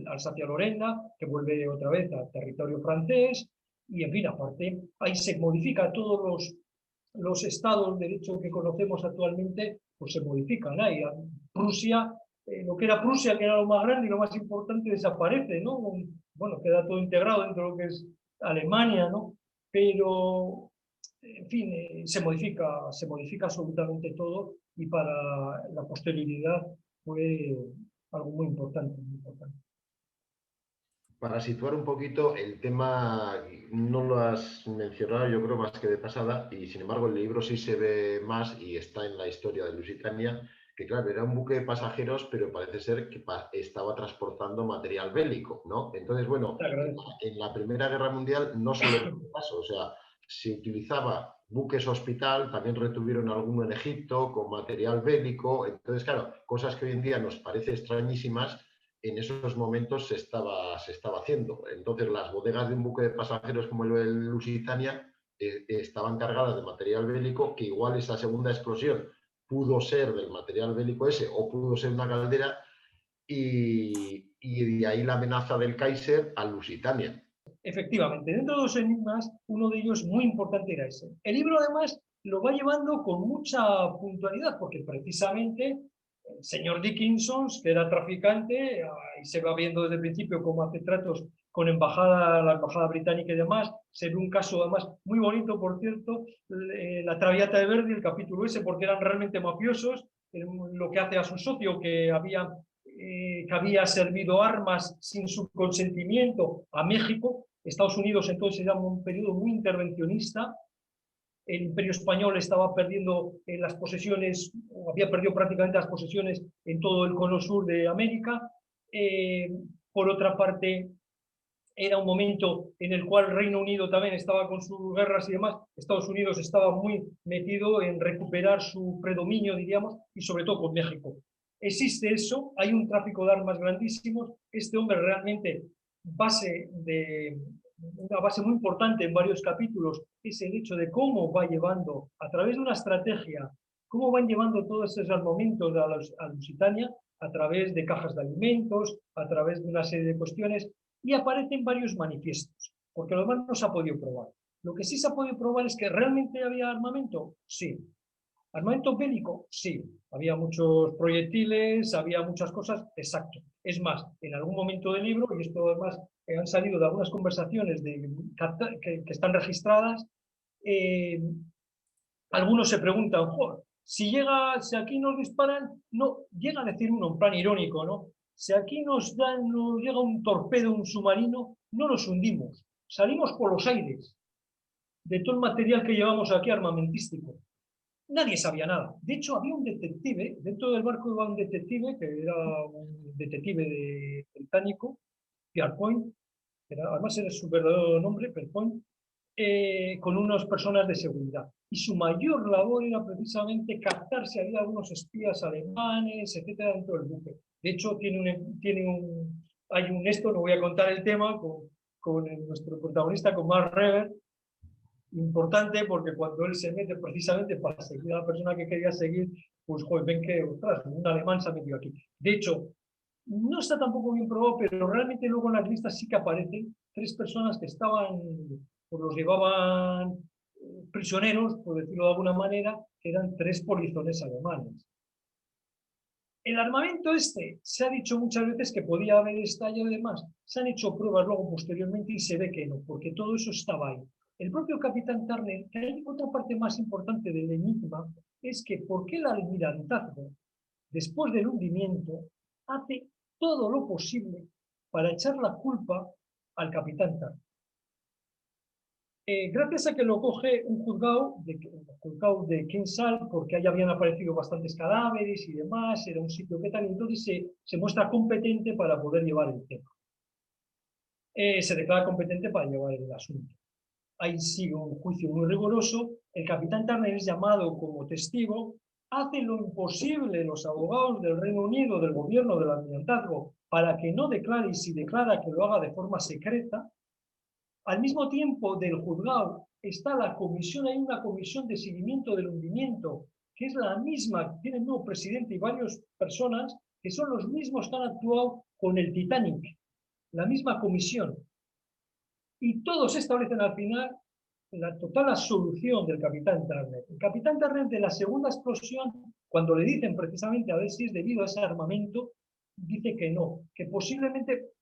Alsacia-Lorena, que vuelve otra vez al territorio francés, y en fin, aparte, ahí se modifica todos los estados de derecho que conocemos actualmente, pues se modifican. Ahí Prusia, lo que era Prusia, que era lo más grande y lo más importante, desaparece, ¿no? Bueno, queda todo integrado dentro de lo que es Alemania, ¿no? Pero, en fin, se modifica absolutamente todo, y para la posterioridad fue algo muy importante, muy importante. Para situar un poquito el tema, no lo has mencionado yo creo más que de pasada, y sin embargo el libro sí se ve más y está en la historia de Lusitania, que claro, era un buque de pasajeros, pero parece ser que estaba transportando material bélico, ¿no? Entonces, bueno, en la Primera Guerra Mundial no solo en este caso, o sea, se utilizaba buques hospital, también retuvieron alguno en Egipto con material bélico, entonces, claro, cosas que hoy en día nos parece extrañísimas, en esos momentos se estaba haciendo. Entonces, las bodegas de un buque de pasajeros como el Lusitania estaban cargadas de material bélico, que igual esa segunda explosión pudo ser del material bélico ese o pudo ser una caldera, y de ahí la amenaza del Kaiser al Lusitania. Efectivamente, dentro de los enigmas, uno de ellos muy importante era ese. El libro, además, lo va llevando con mucha puntualidad, porque precisamente el señor Dickinson, que era traficante, y se va viendo desde el principio cómo hace tratos con la embajada británica y demás. Se ve un caso, además, muy bonito, por cierto, la Traviata de Verdi, el capítulo ese, porque eran realmente mafiosos, lo que hace a su socio, que había servido armas sin su consentimiento a México. Estados Unidos entonces era un periodo muy intervencionista. El Imperio Español estaba perdiendo las posesiones, o había perdido prácticamente las posesiones en todo el cono sur de América. Por otra parte, Era un momento en el cual el Reino Unido también estaba con sus guerras y demás. Estados Unidos estaba muy metido en recuperar su predominio, diríamos, y sobre todo con México. Existe eso, hay un tráfico de armas grandísimos. Este hombre realmente, una base muy importante en varios capítulos, es el hecho de cómo va llevando, a través de una estrategia, cómo van llevando todos esos armamentos a Lusitania, a través de cajas de alimentos, a través de una serie de cuestiones, y aparecen varios manifiestos, porque lo demás no se ha podido probar. Lo que sí se ha podido probar es que realmente había armamento, sí. ¿Armamento bélico? Sí. Había muchos proyectiles, había muchas cosas, exacto. Es más, en algún momento del libro, y esto además han salido de algunas conversaciones que están registradas, algunos se preguntan, si aquí nos disparan, no, llega a decir uno en plan irónico, ¿no? Si aquí nos llega un torpedo, un submarino, no nos hundimos, salimos por los aires de todo el material que llevamos aquí armamentístico. Nadie sabía nada. De hecho, había un detective, dentro del barco iba un detective, que era un detective británico, Pierpoint, además era su verdadero nombre, Pierpoint, con unas personas de seguridad. Y su mayor labor era precisamente captar si había algunos espías alemanes, etcétera, dentro del buque. De hecho, hay un esto, no voy a contar el tema, con nuestro protagonista, con Mark Reber, importante porque cuando él se mete precisamente para seguir a la persona que quería seguir, pues joder, ven que, ostras, un alemán se ha metido aquí. De hecho, no está tampoco bien probado, pero realmente luego en las listas sí que aparecen 3 personas que estaban, pues los llevaban prisioneros, por decirlo de alguna manera, que eran 3 polizones alemanes. El armamento se ha dicho muchas veces que podía haber estallado y demás. Se han hecho pruebas luego posteriormente y se ve que no, porque todo eso estaba ahí. El propio capitán Turner, que hay otra parte más importante del enigma, es que por qué el almirantazgo, después del hundimiento, hace todo lo posible para echar la culpa al capitán Turner. Gracias a que lo coge un juzgado de Kinsale, porque ahí habían aparecido bastantes cadáveres y demás, era un sitio que tal, y entonces se muestra competente para poder llevar el tema. Se declara competente para llevar el asunto. Ahí sigue un juicio muy riguroso, el capitán Turner es llamado como testigo, hacen lo imposible los abogados del Reino Unido, del gobierno, del almirantazgo, para que no declare, y si declara que lo haga de forma secreta. Al mismo tiempo del juzgado está la comisión, hay una comisión de seguimiento del hundimiento, que es la misma, tiene el nuevo presidente y varias personas, que son los mismos que han actuado con el Titanic, la misma comisión. Y todos establecen al final la total absolución del capitán Turner. El capitán Turner de la segunda explosión, cuando le dicen precisamente a ver si es debido a ese armamento, dice que no, que posiblemente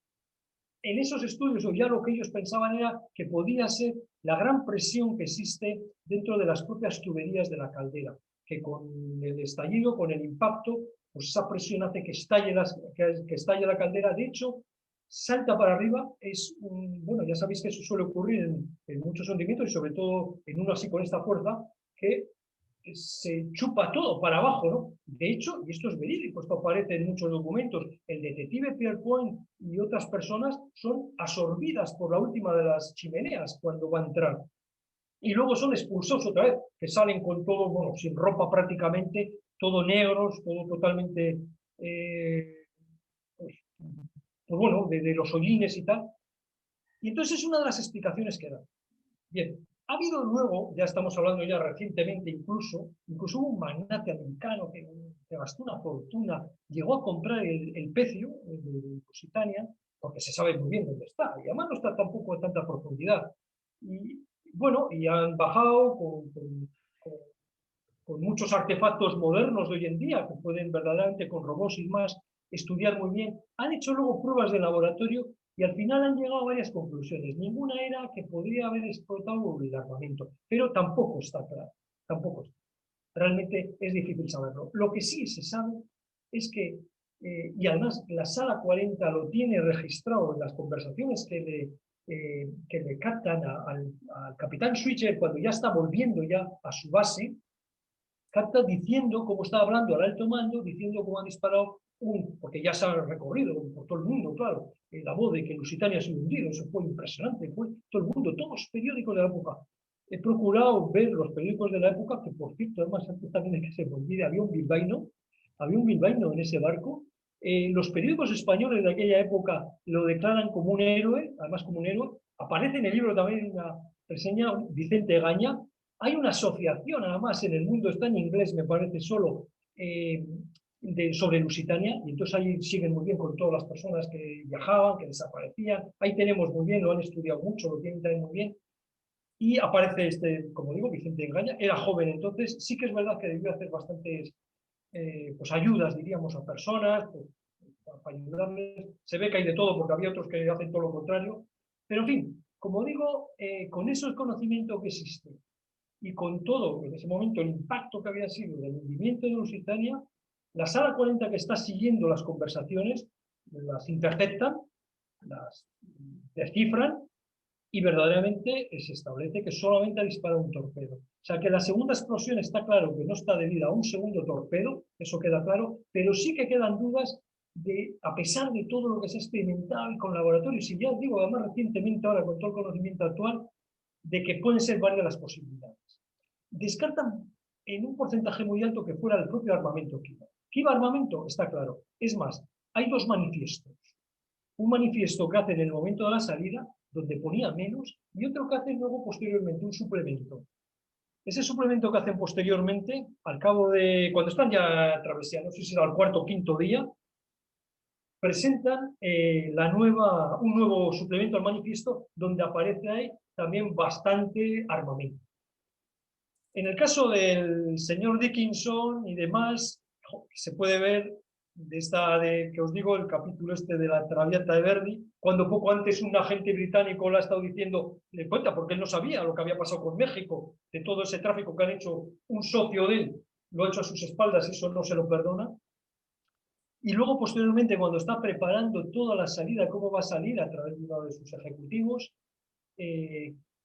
en esos estudios, o ya lo que ellos pensaban era que podía ser la gran presión que existe dentro de las propias tuberías de la caldera, que con el estallido, con el impacto, pues esa presión hace que estalle la caldera. De hecho, salta para arriba, bueno, ya sabéis que eso suele ocurrir en muchos hundimientos y sobre todo en uno así con esta fuerza, que se chupa todo para abajo, ¿no? De hecho, y esto es verídico, esto aparece en muchos documentos, el detective Pierpoint y otras personas son absorbidas por la última de las chimeneas cuando va a entrar. Y luego son expulsados otra vez, que salen con todo, bueno, sin ropa prácticamente, todo negros, todo totalmente, pues bueno, de los hollines y tal. Y entonces es una de las explicaciones que dan. Bien, ha habido luego, ya estamos hablando ya recientemente, incluso hubo un magnate americano que gastó una fortuna, llegó a comprar el pecio de Lusitania, porque se sabe muy bien dónde está, y además no está tampoco a tanta profundidad. Y bueno, y han bajado con muchos artefactos modernos de hoy en día, que pueden verdaderamente con robots y más estudiar muy bien. Han hecho luego pruebas de laboratorio y al final han llegado a varias conclusiones. Ninguna era que podría haber explotado el armamento, pero tampoco está claro. Tampoco está. Realmente es difícil saberlo. Lo que sí se sabe es que, y además la Sala 40 lo tiene registrado en las conversaciones que le captan al capitán Switcher cuando ya está volviendo ya a su base, capta diciendo cómo está hablando al alto mando, diciendo cómo han disparado porque ya se ha recorrido por todo el mundo, claro, la voz de que Lusitania se ha hundido, eso fue impresionante, fue todo el mundo, todos los periódicos de la época. He procurado ver los periódicos de la época, que por cierto, además, antes también de que se me olvide, había un bilbaíno en ese barco. Los periódicos españoles de aquella época lo declaran como un héroe, además como un héroe. Aparece en el libro también una reseña, Vicente Gaña. Hay una asociación, además, en el mundo, está en inglés, me parece, solo, sobre Lusitania, y entonces ahí siguen muy bien con todas las personas que viajaban, que desaparecían. Ahí tenemos muy bien, lo han estudiado mucho, lo tienen también muy bien. Y aparece como digo, Vicente Engaña, era joven entonces, sí que es verdad que debió hacer bastantes pues ayudas, diríamos, a personas, pues, para ayudarles. Se ve que hay de todo, porque había otros que hacen todo lo contrario. Pero en fin, como digo, con ese conocimiento que existe y con todo, en ese momento, el impacto que había sido del hundimiento de Lusitania, la Sala 40 que está siguiendo las conversaciones, las interceptan, las descifran, y verdaderamente se establece que solamente ha disparado un torpedo. O sea que la segunda explosión está claro que no está debida a un segundo torpedo, eso queda claro, pero sí que quedan dudas a pesar de todo lo que se ha experimentado y con laboratorios, y ya os digo, además recientemente ahora con todo el conocimiento actual, de que pueden ser varias las posibilidades. Descartan en un porcentaje muy alto que fuera el propio armamento Kiva. Kiva armamento, está claro. Es más, hay dos manifiestos. Un manifiesto que hacen en el momento de la salida, donde ponía menos, y otro que hacen luego posteriormente, un suplemento. Ese suplemento que hacen posteriormente, al cabo de, cuando están ya travesando, no sé si era el cuarto o quinto día, presentan un nuevo suplemento al manifiesto, donde aparece ahí también bastante armamento. En el caso del señor Dickinson y demás, se puede ver que os digo, el capítulo de la Traviata de Verdi, cuando poco antes un agente británico le ha estado diciendo, le cuenta, porque él no sabía lo que había pasado con México, de todo ese tráfico que han hecho un socio de él, lo ha hecho a sus espaldas, eso no se lo perdona. Y luego, posteriormente, cuando está preparando toda la salida, cómo va a salir a través de uno de sus ejecutivos,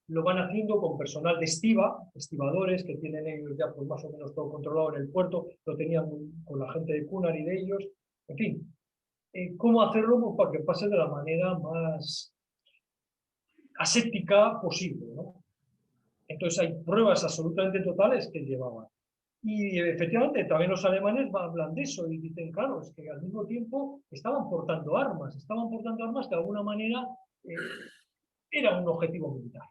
lo van haciendo con personal de estibadores que tienen ellos ya pues más o menos todo controlado en el puerto, lo tenían con la gente de Cunard y de ellos, en fin. ¿Cómo hacerlo? Pues para que pase de la manera más aséptica posible, ¿no? Entonces hay pruebas absolutamente totales que llevaban. Y efectivamente también los alemanes hablan de eso y dicen, claro, es que al mismo tiempo estaban portando armas que de alguna manera era un objetivo militar.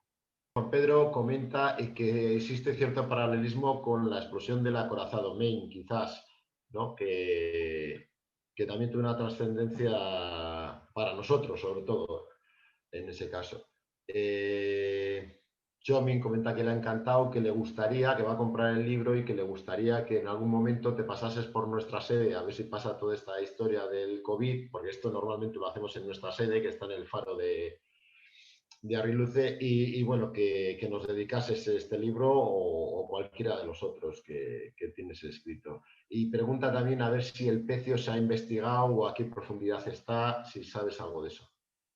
Juan Pedro comenta que existe cierto paralelismo con la explosión del acorazado Maine, quizás, ¿no? que también tuvo una trascendencia para nosotros, sobre todo, en ese caso. Jomin comenta que le ha encantado, que le gustaría, que va a comprar el libro y que le gustaría que en algún momento te pasases por nuestra sede, a ver si pasa toda esta historia del COVID, porque esto normalmente lo hacemos en nuestra sede, que está en el faro de Arriluce, y bueno, que nos dedicases este libro o cualquiera de los otros que tienes escrito. Y pregunta también a ver si el pecio se ha investigado o a qué profundidad está, si sabes algo de eso.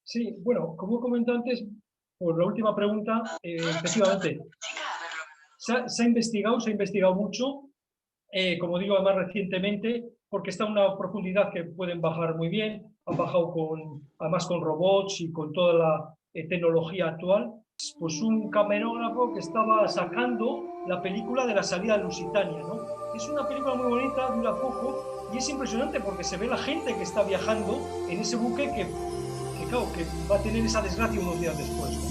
Sí, bueno, como he comentado antes, por la última pregunta, efectivamente, se ha investigado mucho, como digo, además recientemente, porque está a una profundidad que pueden bajar muy bien, han bajado además con robots y con toda la tecnología actual. Pues un camarógrafo que estaba sacando la película de la salida de Lusitania, ¿no? Es una película muy bonita, dura poco, y es impresionante porque se ve la gente que está viajando en ese buque que claro, que va a tener esa desgracia unos días después, ¿no?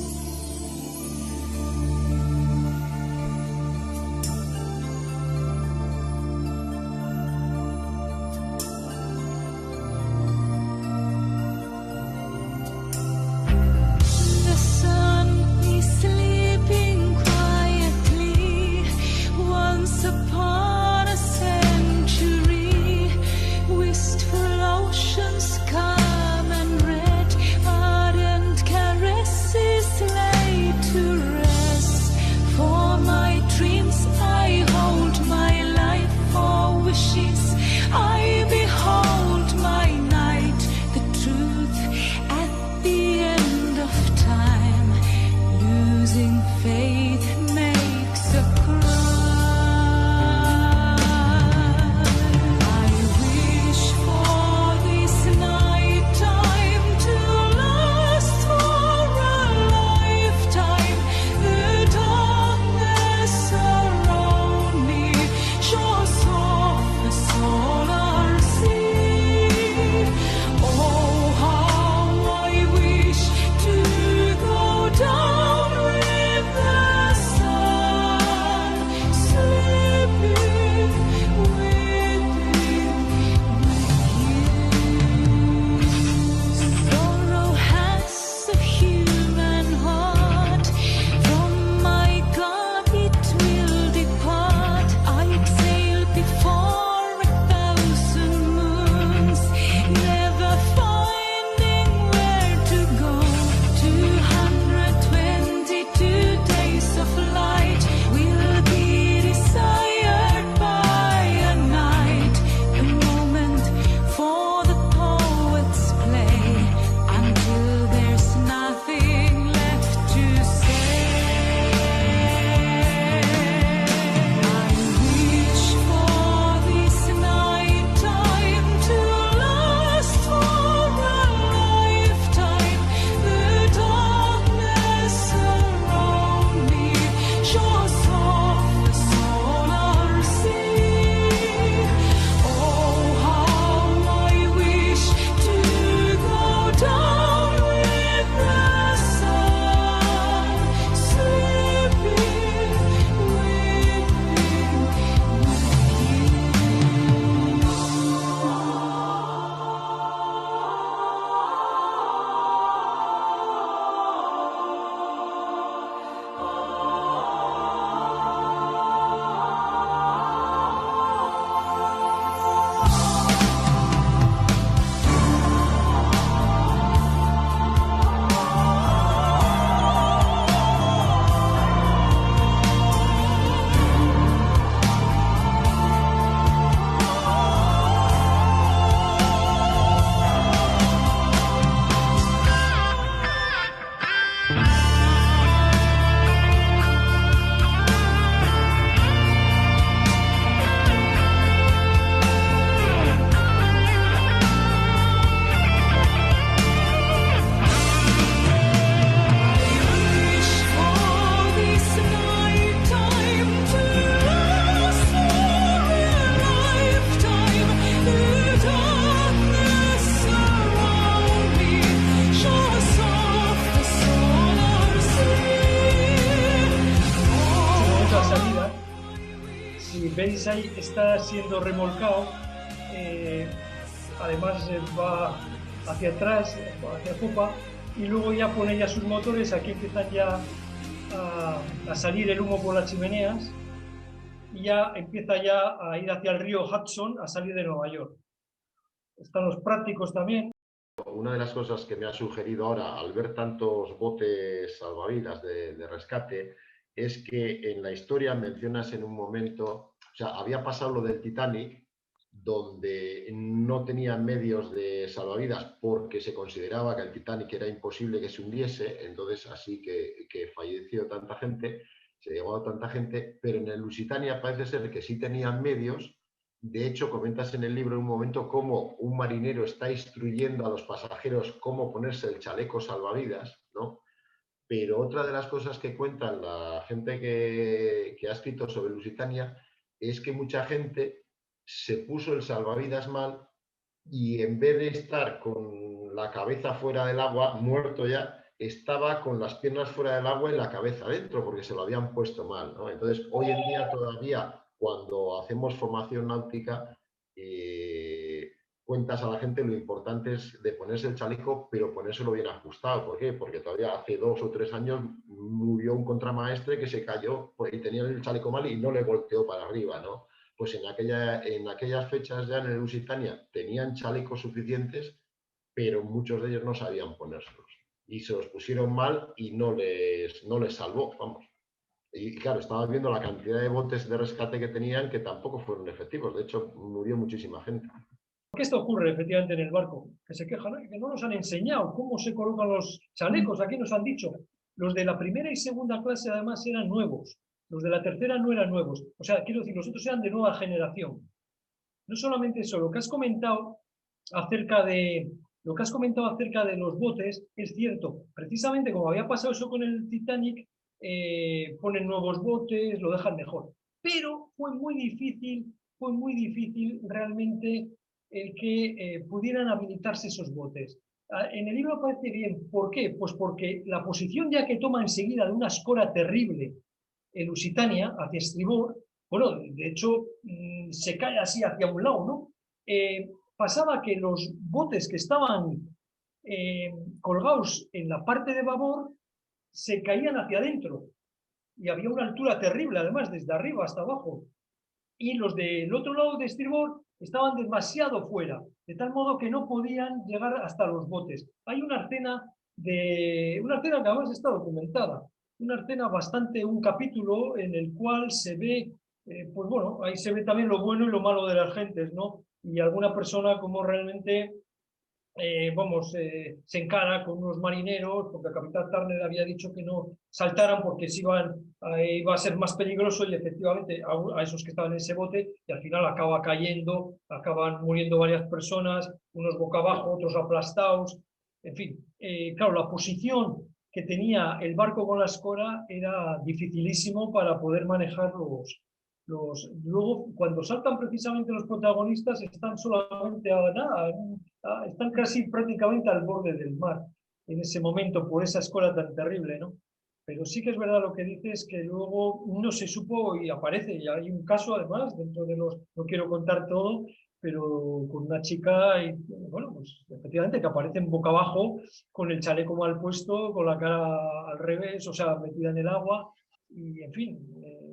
veis ahí está siendo remolcado, además va hacia atrás, hacia popa, y luego ya pone ya sus motores, aquí empiezan ya a salir el humo por las chimeneas y ya empieza ya a ir hacia el río Hudson a salir de Nueva York. Están los prácticos también. Una de las cosas que me ha sugerido ahora, al ver tantos botes salvavidas de rescate, es que en la historia mencionas en un momento, o sea, había pasado lo del Titanic, donde no tenían medios de salvavidas porque se consideraba que el Titanic era imposible que se hundiese, entonces así que falleció tanta gente, se llevó a tanta gente, pero en el Lusitania parece ser que sí tenían medios. De hecho, comentas en el libro en un momento cómo un marinero está instruyendo a los pasajeros cómo ponerse el chaleco salvavidas, ¿no? Pero otra de las cosas que cuentan la gente que ha escrito sobre Lusitania es que mucha gente se puso el salvavidas mal y en vez de estar con la cabeza fuera del agua, muerto ya, estaba con las piernas fuera del agua y la cabeza dentro, porque se lo habían puesto mal, ¿no? Entonces, hoy en día todavía, cuando hacemos formación náutica, cuentas a la gente lo importante es de ponerse el chaleco, pero ponérselo bien ajustado. ¿Por qué? Porque todavía hace 2 o 3 años murió un contramaestre que se cayó y tenía el chaleco mal y no le volteó para arriba, ¿no? Pues en aquellas fechas ya en el Lusitania tenían chalecos suficientes, pero muchos de ellos no sabían ponérselos. Y se los pusieron mal y no les salvó, vamos. Y claro, estabas viendo la cantidad de botes de rescate que tenían que tampoco fueron efectivos. De hecho, murió muchísima gente. ¿Por qué esto ocurre efectivamente en el barco? Que se quejan, que no nos han enseñado cómo se colocan los chalecos. Aquí nos han dicho, los de la primera y segunda clase además eran nuevos. Los de la tercera no eran nuevos. O sea, quiero decir, los otros eran de nueva generación. No solamente eso, lo que has comentado acerca de los botes es cierto. Precisamente como había pasado eso con el Titanic, ponen nuevos botes, lo dejan mejor. Pero fue muy difícil realmente el que pudieran habilitarse esos botes. En el libro aparece bien. ¿Por qué? Pues porque la posición ya que toma enseguida de una escora terrible en Lusitania, hacia estribor, bueno, de hecho se cae así hacia un lado, ¿no? Pasaba que los botes que estaban colgados en la parte de babor se caían hacia adentro y había una altura terrible, además, desde arriba hasta abajo. Y los del otro lado de estribor estaban demasiado fuera, de tal modo que no podían llegar hasta los botes. Hay una escena que además está documentada, un capítulo en el cual se ve, pues bueno, ahí se ve también lo bueno y lo malo de las gentes, ¿no? Y alguna persona como realmente, se encara con unos marineros, porque el capitán Turner había dicho que no saltaran porque iba a ser más peligroso, y efectivamente a esos que estaban en ese bote, y al final acaba cayendo, acaban muriendo varias personas, unos boca abajo, otros aplastados, en fin. Claro, la posición que tenía el barco con la escora era dificilísimo para poder manejar los... Luego, cuando saltan precisamente los protagonistas, están solamente a nada, están casi prácticamente al borde del mar en ese momento por esa escora tan terrible, ¿no? Pero sí que es verdad lo que dices, que luego no se supo y aparece, y hay un caso además, dentro de los, no quiero contar todo, pero con una chica, y, bueno, pues efectivamente que aparece en boca abajo, con el chaleco mal puesto, con la cara al revés, o sea, metida en el agua, y en fin,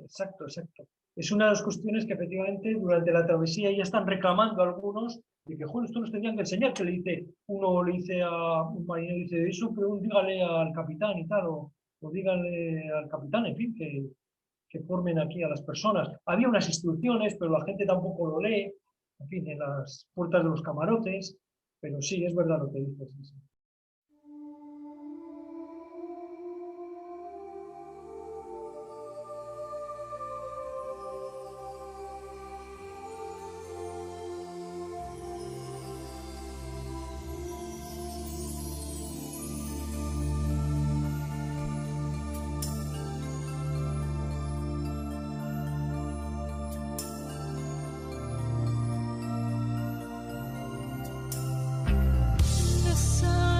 exacto, exacto. Es una de las cuestiones que efectivamente durante la travesía ya están reclamando algunos, de que, joder, esto nos tendrían que enseñar, que le dice, uno le dice a un marinero, dice, eso, pero dígale al capitán y tal, o díganle al capitán, en fin, que formen aquí a las personas. Había unas instrucciones, pero la gente tampoco lo lee, en fin, en las puertas de los camarotes, pero sí, es verdad lo que dices. Sí. The sun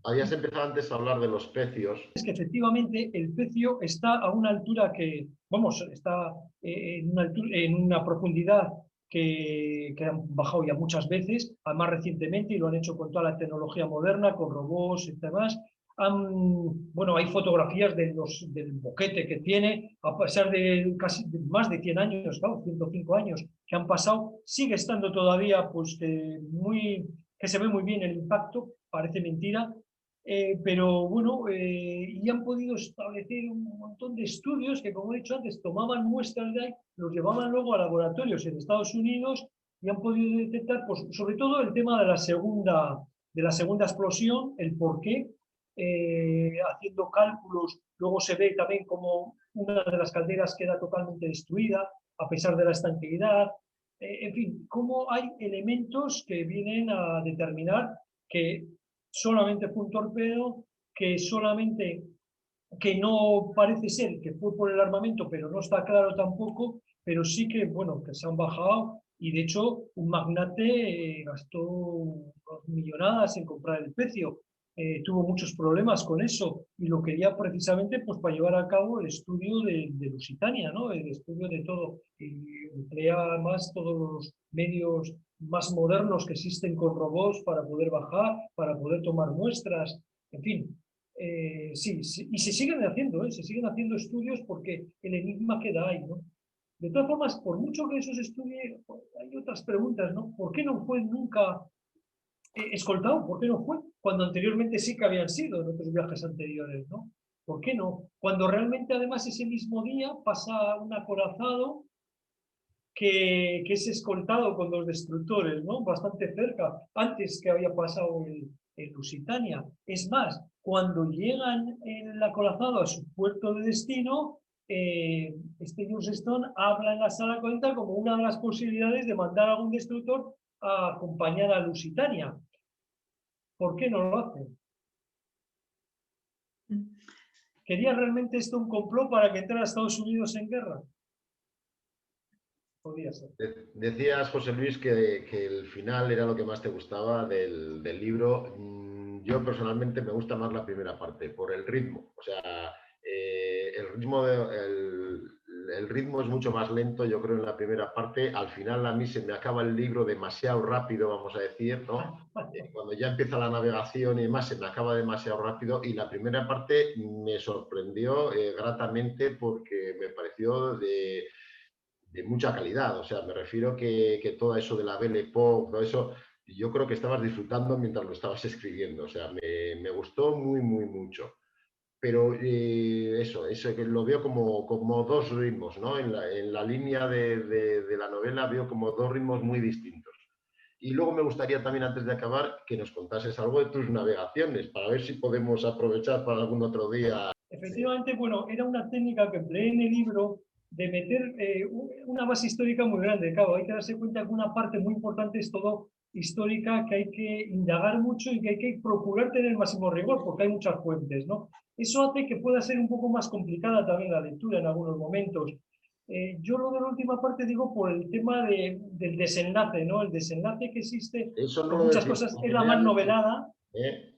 habías empezado antes a hablar de los pecios. Es que efectivamente el pecio está a una altura que, vamos, está en una profundidad que han bajado ya muchas veces, más recientemente, y lo han hecho con toda la tecnología moderna, con robots y demás. Bueno, hay fotografías del boquete que tiene, a pesar de casi más de 100 años, claro, 105 años que han pasado, sigue estando todavía, pues, que se ve muy bien el impacto, parece mentira. Pero bueno, y han podido establecer un montón de estudios que, como he dicho antes, tomaban muestras de ahí, los llevaban luego a laboratorios en Estados Unidos y han podido detectar, pues, sobre todo el tema de la segunda explosión, el por qué, haciendo cálculos, luego se ve también como una de las calderas queda totalmente destruida, a pesar de la estanqueidad. En fin, cómo hay elementos que vienen a determinar que solamente fue un torpedo, que no parece ser que fue por el armamento, pero no está claro tampoco, pero sí que, bueno, que se han bajado y de hecho un magnate gastó millonadas en comprar el pecio. Tuvo muchos problemas con eso y lo quería precisamente, pues, para llevar a cabo el estudio de Lusitania, ¿no? El estudio de todo. Y emplea además todos los medios más modernos que existen con robots para poder bajar, para poder tomar muestras, en fin. Sí, sí, y se siguen haciendo estudios porque el enigma queda ahí, ¿no? De todas formas, por mucho que eso se estudie, hay otras preguntas, ¿no? ¿Por qué no fue nunca escoltado? ¿Por qué no fue? Cuando anteriormente sí que habían sido en otros viajes anteriores, ¿no? ¿Por qué no? Cuando realmente además ese mismo día pasa un acorazado que es escoltado con los destructores, ¿no? Bastante cerca, antes que había pasado el Lusitania. Es más, cuando llegan el acorazado a su puerto de destino, Jules Stone habla en la sala cuenta como una de las posibilidades de mandar a algún destructor a acompañar a Lusitania. ¿Por qué no lo hacen? ¿Quería realmente esto un complot para que entrara a Estados Unidos en guerra? Podría ser. Decías, José Luis, que el final era lo que más te gustaba del libro. Yo personalmente me gusta más la primera parte, por el ritmo. O sea, el ritmo es mucho más lento, yo creo, en la primera parte. Al final a mí se me acaba el libro demasiado rápido, vamos a decir, ¿no? Cuando ya empieza la navegación y demás, se me acaba demasiado rápido. Y la primera parte me sorprendió gratamente porque me pareció de mucha calidad. O sea, me refiero que todo eso de la Belle Époque, todo eso, yo creo que estabas disfrutando mientras lo estabas escribiendo. O sea, me gustó muy, muy mucho. Pero eso que lo veo como dos ritmos, ¿no? En la línea de la novela veo como dos ritmos muy distintos. Y luego me gustaría también, antes de acabar, que nos contases algo de tus navegaciones, para ver si podemos aprovechar para algún otro día. Efectivamente, bueno, era una técnica que empleé en el libro de meter una base histórica muy grande. Claro, hay que darse cuenta que una parte muy importante es todo histórica, que hay que indagar mucho y que hay que procurar tener el máximo rigor, porque hay muchas fuentes, ¿no? Eso hace que pueda ser un poco más complicada también la lectura en algunos momentos. Yo lo de la última parte digo por el tema del desenlace, ¿no? El desenlace que existe Eso no con lo muchas decimos, cosas es porque la más realmente, novelada. ¿eh?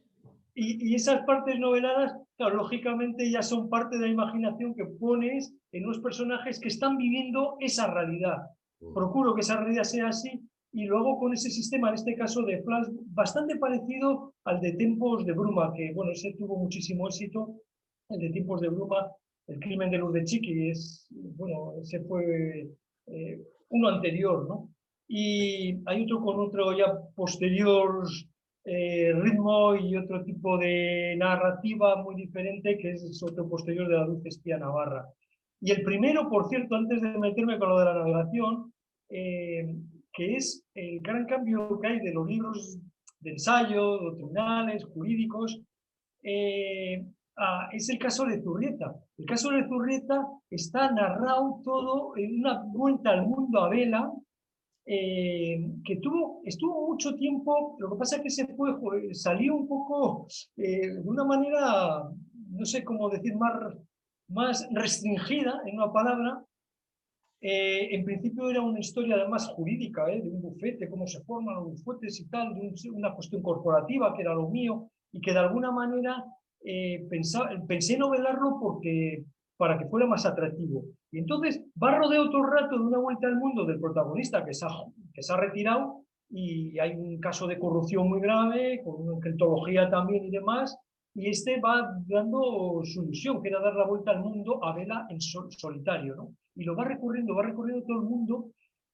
Y esas partes noveladas, claro, lógicamente ya son parte de la imaginación que pones en unos personajes que están viviendo esa realidad. Procuro que esa realidad sea así y luego con ese sistema, en este caso de Flash, bastante parecido al de Tiempos de Bruma, que bueno, ese tuvo muchísimo éxito, el de Tiempos de Bruma, el crimen de Luz de Chiqui, bueno, ese fue uno anterior, ¿no? Y hay otro con otro ya posterior ritmo y otro tipo de narrativa muy diferente, que es otro posterior de la Dulce Espía Navarra. Y el primero, por cierto, antes de meterme con lo de la navegación, que es el gran cambio que hay de los libros de ensayo, doctrinales, jurídicos, es el caso de Zurrieta. El caso de Zurrieta está narrado todo en una vuelta al mundo a vela, que estuvo mucho tiempo, lo que pasa es que salió un poco de una manera, no sé cómo decir, más restringida, en una palabra, En principio era una historia además jurídica, de un bufete, cómo se forman los bufetes y tal, de una cuestión corporativa que era lo mío, y que de alguna manera pensé novelarlo para que fuera más atractivo. Y entonces va rodeado todo el rato de una vuelta al mundo del protagonista que se ha retirado, y hay un caso de corrupción muy grave, con criptología también y demás, y este va dando su misión, que era dar la vuelta al mundo a vela en solitario, ¿no? Y lo va recorriendo todo el mundo,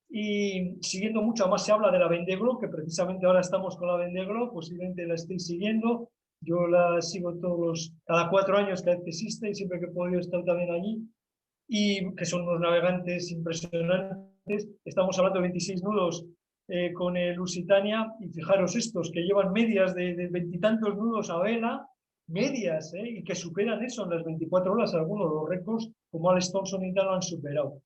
y siguiendo mucho. Además se habla de la Vendée, que precisamente ahora estamos con la Vendée, posiblemente la estoy siguiendo. Yo la sigo cada 4 años, cada vez que existe, y siempre que he podido estar también allí, y que son unos navegantes impresionantes. Estamos hablando de 26 nudos con el Lusitania, y fijaros estos que llevan medias de 20 y tantos nudos a vela, medias, y que superan eso en las 24 horas, algunos de los récords, como Alex Thompson y tal, lo han superado.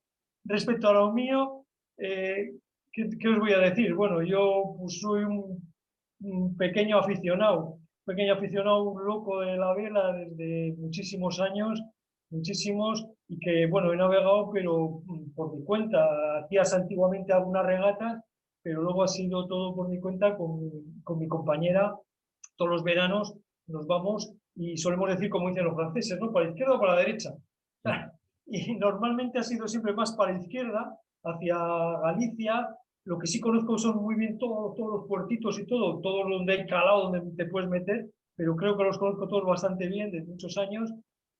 Respecto a lo mío, ¿qué os voy a decir? Bueno, yo pues, soy un pequeño aficionado, un loco de la vela desde muchísimos años, muchísimos, y que, bueno, he navegado, pero por mi cuenta. Hacías antiguamente algunas regatas, pero luego ha sido todo por mi cuenta con mi compañera. Todos los veranos nos vamos y solemos decir, como dicen los franceses, ¿no? ¿Para la izquierda o para la derecha? Y normalmente ha sido siempre más para la izquierda, hacia Galicia. Lo que sí conozco son muy bien todos los puertitos y todo donde hay calado, donde te puedes meter, pero creo que los conozco todos bastante bien, de muchos años.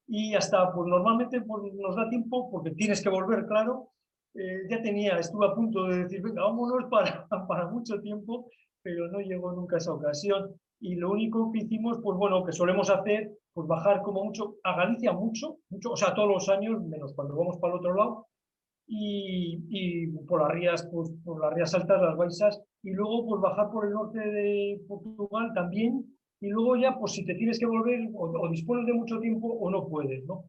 Y hasta, pues normalmente pues, nos da tiempo, porque tienes que volver, claro. Estuve a punto de decir, venga, vámonos para mucho tiempo, pero no llegó nunca esa ocasión. Y lo único que hicimos, pues bueno, que solemos hacer, pues bajar como mucho a Galicia, mucho, o sea, todos los años, menos cuando vamos para el otro lado, y por las rías, pues por las rías altas, las baixas, y luego pues bajar por el norte de Portugal también, y luego ya, pues si te tienes que volver, o dispones de mucho tiempo o no puedes, ¿no?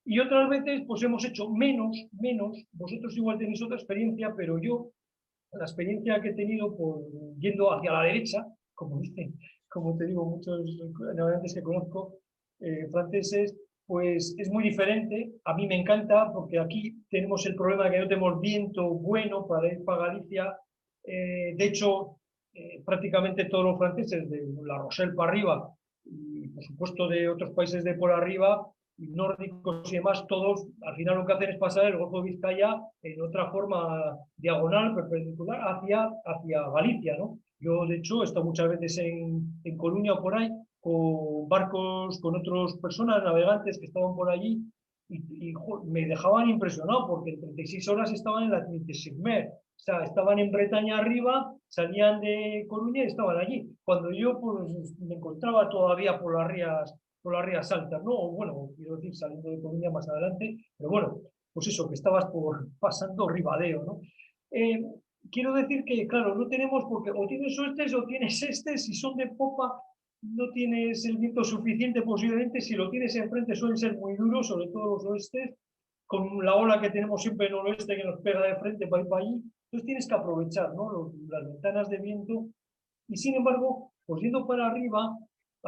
Y otras veces, pues hemos hecho menos. Vosotros igual tenéis otra experiencia, pero yo, la experiencia que he tenido por yendo hacia la derecha, como dicen, como te digo, muchos navegantes que conozco, franceses, pues es muy diferente. A mí me encanta, porque aquí tenemos el problema de que no tenemos viento bueno para ir para Galicia. De hecho, prácticamente todos los franceses, de La Rochelle para arriba, y por supuesto de otros países de por arriba, nórdicos y demás, todos al final lo que hacen es pasar el Golfo de Vizcaya en otra forma diagonal, perpendicular, hacia Galicia, ¿no? Yo, de hecho, he estado muchas veces en Coruña o por ahí, con barcos, con otras personas, navegantes que estaban por allí, y me dejaban impresionado, porque en 36 horas estaban en la Trinité-sur-Mer. O sea, estaban en Bretaña arriba, salían de Coruña y estaban allí. Cuando yo pues, me encontraba todavía por las rías altas, ¿no? O bueno, quiero decir, saliendo de Coruña más adelante, pero bueno, pues eso, que estabas pasando Ribadeo, ¿no? Eh, Quiero decir que, claro, no tenemos, porque o tienes oestes o tienes estes, si son de popa, no tienes el viento suficiente posiblemente, si lo tienes enfrente suelen ser muy duros, sobre todo los oestes, con la ola que tenemos siempre en el oeste que nos pega de frente para ir para allí, entonces tienes que aprovechar, ¿no? Las ventanas de viento, y sin embargo, pues yendo para arriba,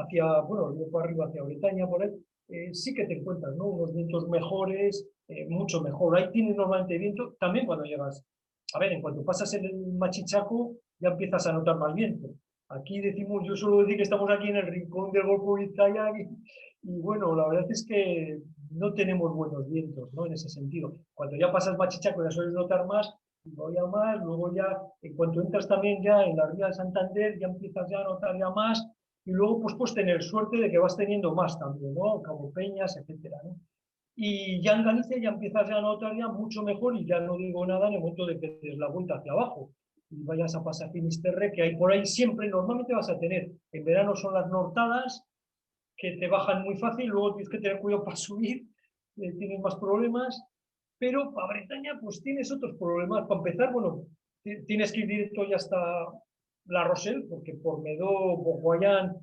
yendo para arriba hacia Bretaña, por ahí, sí que te encuentras, ¿no? Unos vientos mejores, mucho mejor. Ahí tienes normalmente viento, también cuando llegas. A ver, en cuanto pasas en el Machichaco, ya empiezas a notar más viento. Aquí decimos, yo suelo decir que estamos aquí en el rincón del Golfo de Vizcaya, y bueno, la verdad es que no tenemos buenos vientos, ¿no? En ese sentido. Cuando ya pasas Machichaco ya sueles notar más, luego ya, en cuanto entras también ya en la ría de Santander, ya empiezas ya a notar ya más, y luego pues tener suerte de que vas teniendo más también, ¿no? Cabo Peñas, etcétera, ¿no? Y ya en Galicia ya empiezas a notar ya mucho mejor, y ya no digo nada en el momento de que des la vuelta hacia abajo y vayas a pasar Finisterre, que hay por ahí siempre, normalmente vas a tener, en verano son las nortadas, que te bajan muy fácil, luego tienes que tener cuidado para subir, tienes más problemas, pero para Bretaña pues tienes otros problemas. Para empezar, bueno, tienes que ir directo ya hasta La Rochelle, porque por Medó, Bourgoin,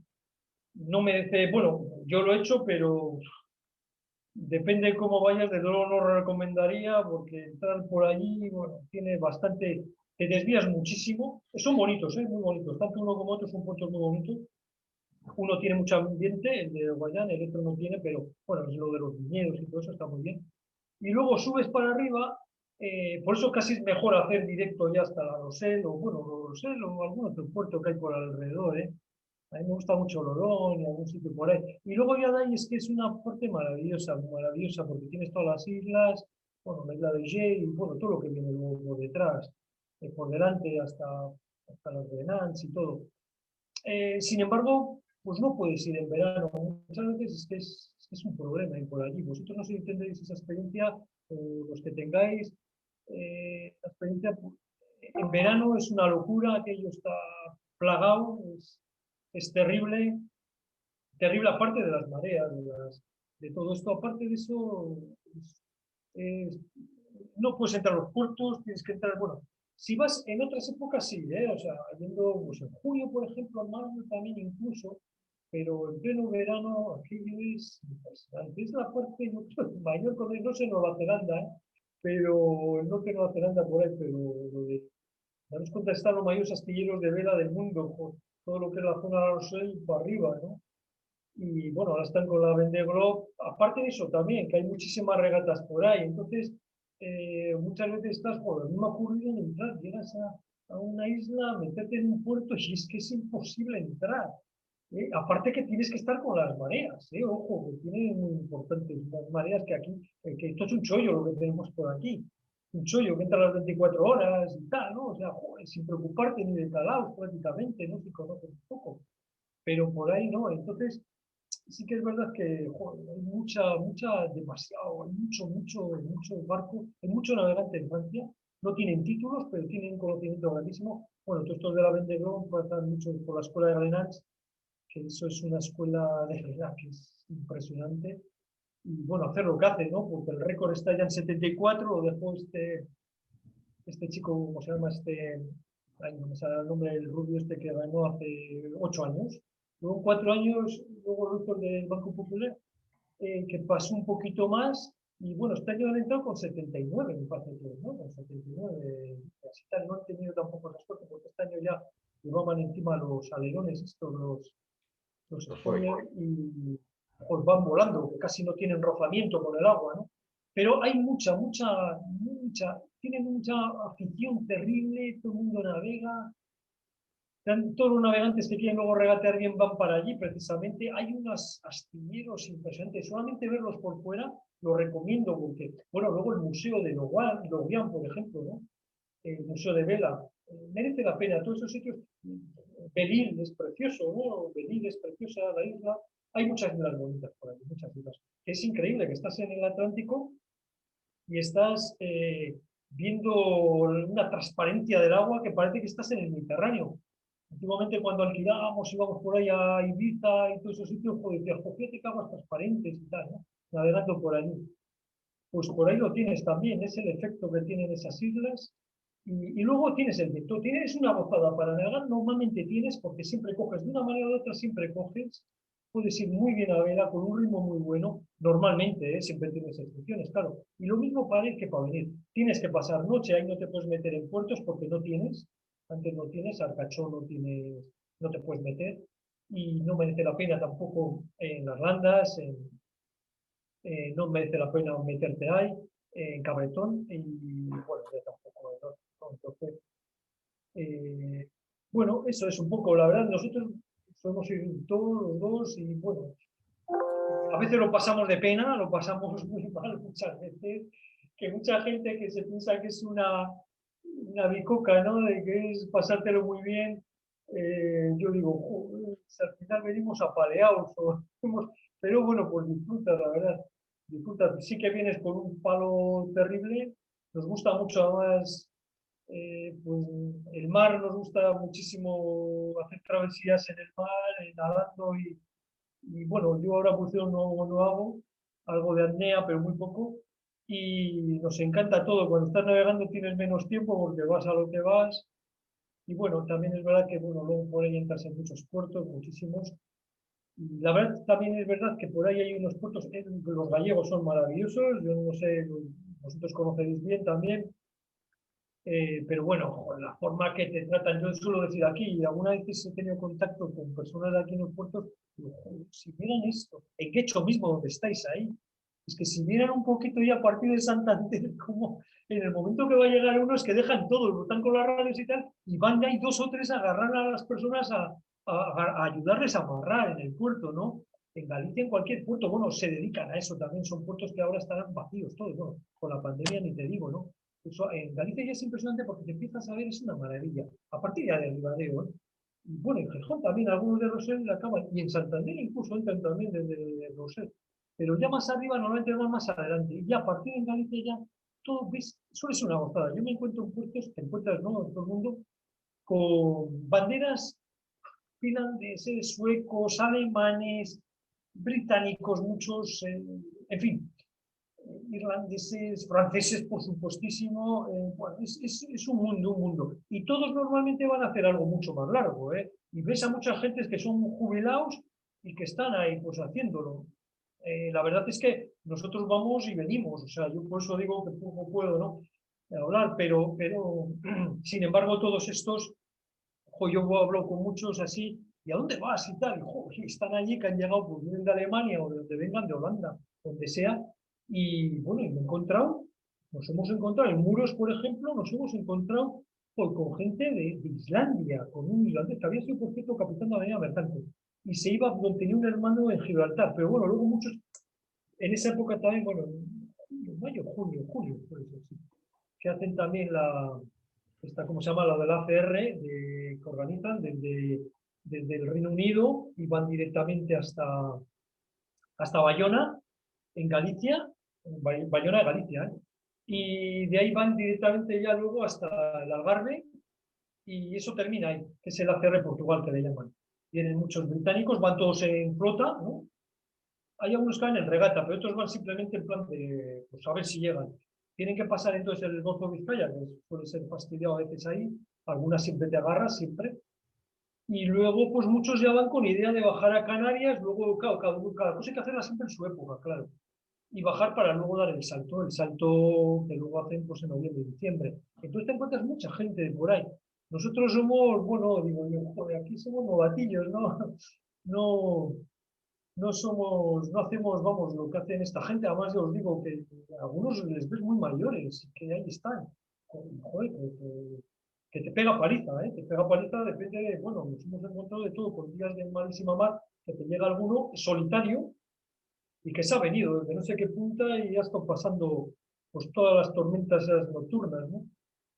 no merece, bueno, yo lo he hecho, pero depende de cómo vayas, de luego no lo recomendaría, porque entrar por allí, bueno, tiene bastante, te desvías muchísimo. Son bonitos, muy bonitos, tanto uno como otro son puertos muy bonitos. Uno tiene mucho ambiente, el de Guayán, el otro no tiene, pero bueno, es lo de los viñedos y todo eso está muy bien. Y luego subes para arriba Por eso casi es mejor hacer directo ya hasta la Rosell, o bueno, Rosell o algún otro puerto que hay por alrededor, ¿eh? A mí me gusta mucho Lorón y algún sitio por ahí. Y luego ya de ahí es que es una parte maravillosa, maravillosa, porque tienes todas las islas, bueno, la isla de Jay, y bueno, todo lo que viene luego por detrás, por delante hasta las de Nantes y todo. Sin embargo, pues no puedes ir en verano. Muchas veces es un problema ir por allí. Vosotros no sé si tendréis esa experiencia, los que tengáis la experiencia, pues, en verano es una locura, aquello está plagado, es terrible, terrible aparte de las mareas, de todo esto. Aparte de eso, es- no puedes entrar a los puertos, tienes que entrar, bueno, si vas en otras épocas sí, ¿eh? O sea, yendo pues, en junio, por ejemplo, en mayo también incluso, pero en pleno verano aquello es impresionante. Es la parte, yo creo, mayor con no sé, Nueva Zelanda, ¿eh? Pero no que Nueva Zelanda por ahí, pero lo de daros cuenta, están los mayores astilleros de vela del mundo, por todo lo que es la zona de la Rosell para arriba, ¿no? Y bueno, ahora están con la Vendée Globe. Aparte de eso también, que hay muchísimas regatas por ahí. Entonces, muchas veces estás, joder, a mí me ha ocurrido en entrar, llegas a una isla, meterte en un puerto y es que es imposible entrar. Aparte que tienes que estar con las mareas, ojo, que tienen muy importantes las mareas que aquí, que esto es un chollo lo que tenemos por aquí. Un chollo que entra a las 24 horas y tal, ¿no? O sea, joder, sin preocuparte ni de calaos prácticamente, ¿no? Si conoces un poco. Pero por ahí no. Entonces, sí que es verdad que joder, hay demasiado, hay mucho barco, hay mucho navegante en Francia, no tienen títulos, pero tienen un conocimiento grandísimo. Bueno, todos estos de la Vendée pasan mucho por la escuela de Renans, que eso es una escuela de verdad que es impresionante. Y bueno, hacer lo que hace, ¿no? Porque el récord está ya en 74, lo dejó este chico, ¿cómo se llama? Ay, no me sale el nombre del rubio este que ganó hace 8 años. Luego en 4 años, luego el récord del Banco Popular, que pasó un poquito más, y bueno, este año han entrado con 79, me parece que, ¿no? Con 79, así tal, no han tenido tampoco la suerte, porque este año ya llevaban encima los alerones, estos, los Los spoilers, fuegos. y pues van volando, que casi no tienen rozamiento con el agua, ¿no? Pero hay tienen mucha afición terrible, todo el mundo navega, todos los navegantes que quieren luego regatear bien van para allí, precisamente. Hay unos astilleros impresionantes. Solamente verlos por fuera lo recomiendo porque, bueno, luego el Museo de Loguian, por ejemplo, ¿no? El Museo de Vela, merece la pena. Todos esos sitios, Belle-Île es precioso, ¿no? Belle-Île es preciosa, la isla. Hay muchas islas bonitas por ahí, muchas islas. Es increíble que estás en el Atlántico y estás viendo una transparencia del agua que parece que estás en el Mediterráneo. Antiguamente cuando alquilábamos, íbamos por ahí a Ibiza y todos esos sitios, pues decías, pues fíjate que aguas transparentes y tal, ¿no? Navegando por allí. Pues por ahí lo tienes también, es el efecto que tienen esas islas. Y luego tienes el viento, tienes una gozada para navegar, normalmente tienes, porque siempre coges, de una manera u otra siempre coges, puedes ir muy bien a vela, con un ritmo muy bueno, normalmente, siempre tienes excepciones, claro. Y lo mismo para ir que para venir. Tienes que pasar noche, ahí no te puedes meter en puertos porque no tienes, antes no tienes, Arcachón no tienes, no te puedes meter, y no merece la pena tampoco en las landas, no merece la pena meterte ahí, en Cabretón, y bueno, ya tampoco, ¿no? Entonces, eh, bueno, eso es un poco, la verdad, nosotros somos todos los dos y bueno, a veces lo pasamos de pena, lo pasamos muy mal muchas veces, que mucha gente que se piensa que es una bicoca, ¿no? De que es pasártelo muy bien, yo digo, joder, si al final venimos apaleados, pero bueno, pues disfruta, la verdad, disfruta. Sí que vienes con un palo terrible, nos gusta mucho además pues el mar, nos gusta muchísimo hacer travesías en el mar, nadando y bueno, yo ahora buceo no hago, algo de apnea, pero muy poco. Y nos encanta todo. Cuando estás navegando tienes menos tiempo porque vas a lo que vas. Y bueno, también es verdad que bueno, luego por ahí entras en muchos puertos, muchísimos. Y la verdad también es verdad que por ahí hay unos puertos, los gallegos son maravillosos. Yo no sé, vosotros conocéis bien también. Pero bueno, la forma que te tratan, yo suelo decir aquí, y alguna vez he tenido contacto con personas de aquí en los puertos, digo, si vieran esto, en Quecho mismo, donde estáis ahí, Es que si vieran un poquito ya a partir de Santander, como en el momento que va a llegar uno es que dejan todo, están con las radios y tal, y van ahí 2 o 3 a agarrar a las personas a ayudarles a amarrar en el puerto, ¿no? En Galicia, en cualquier puerto, bueno, se dedican a eso también, son puertos que ahora estarán vacíos todos, bueno, con la pandemia ni te digo, ¿no? Eso, en Galicia ya es impresionante porque te empiezas a ver, es una maravilla. A partir ya de Ribadeo, ¿eh? Y bueno, en Gijón también, algunos de Rosell la acaban, y en Santander incluso entran también desde Rosell. Pero ya más arriba, normalmente van más adelante. Y ya a partir de Galicia ya todo ves, suele ser una gozada. Yo me encuentro en puertos, te encuentras, ¿no? En todo el mundo, con banderas finlandeses, suecos, alemanes, británicos, muchos, en fin, irlandeses, franceses, por supuestísimo. Bueno, es un mundo, un mundo. Y todos normalmente van a hacer algo mucho más largo, ¿eh? Y ves a muchas gentes que son jubilados y que están ahí pues haciéndolo. La verdad es que nosotros vamos y venimos, o sea, yo por eso digo que poco puedo, ¿no? Hablar, pero sin embargo todos estos, yo hablo con muchos así, ¿y a dónde vas y tal? Y, están allí que han llegado, pues vienen de Alemania o de donde vengan, de Holanda, donde sea, y bueno, y me he encontrado, nos hemos encontrado en Muros, por ejemplo, nos hemos encontrado pues, con gente de Islandia, con un islandés que había sido, por cierto, capitán de la marina mercante, y se iba, tenía un hermano en Gibraltar, pero bueno, luego muchos, en esa época también, bueno, en mayo, julio, por eso sí, que hacen también ¿cómo se llama? La del ACR, que organizan desde el Reino Unido y van directamente hasta Bayona, en Galicia, Bayona de Galicia, ¿eh? Y de ahí van directamente ya luego hasta el Algarve y eso termina ahí, que es el ACR Portugal que le llaman. Vienen muchos británicos, van todos en flota, ¿no? Hay algunos que van en regata, pero otros van simplemente en plan de, pues a ver si llegan. Tienen que pasar entonces el Golfo de Vizcaya, que suele ser fastidiado a veces ahí, algunas siempre te agarras, siempre. Y luego, pues muchos ya van con idea de bajar a Canarias, luego, claro, cada cosa hay que hacerla siempre en su época, claro. Y bajar para luego dar el salto que luego hacen pues en noviembre y diciembre. Entonces te encuentras mucha gente de por ahí. Nosotros somos, bueno, digo yo, joder, aquí somos novatillos, ¿no? No, no somos, no hacemos, vamos, lo que hacen esta gente. Además, yo os digo que a algunos les ves muy mayores, que ahí están. Joder, que te pega paliza, ¿eh? Te pega paliza, depende de, bueno, nos hemos encontrado de todo, por días de malísima mar, que te llega alguno solitario y que se ha venido desde no sé qué punta y ya están pasando pues todas las tormentas esas nocturnas, ¿no?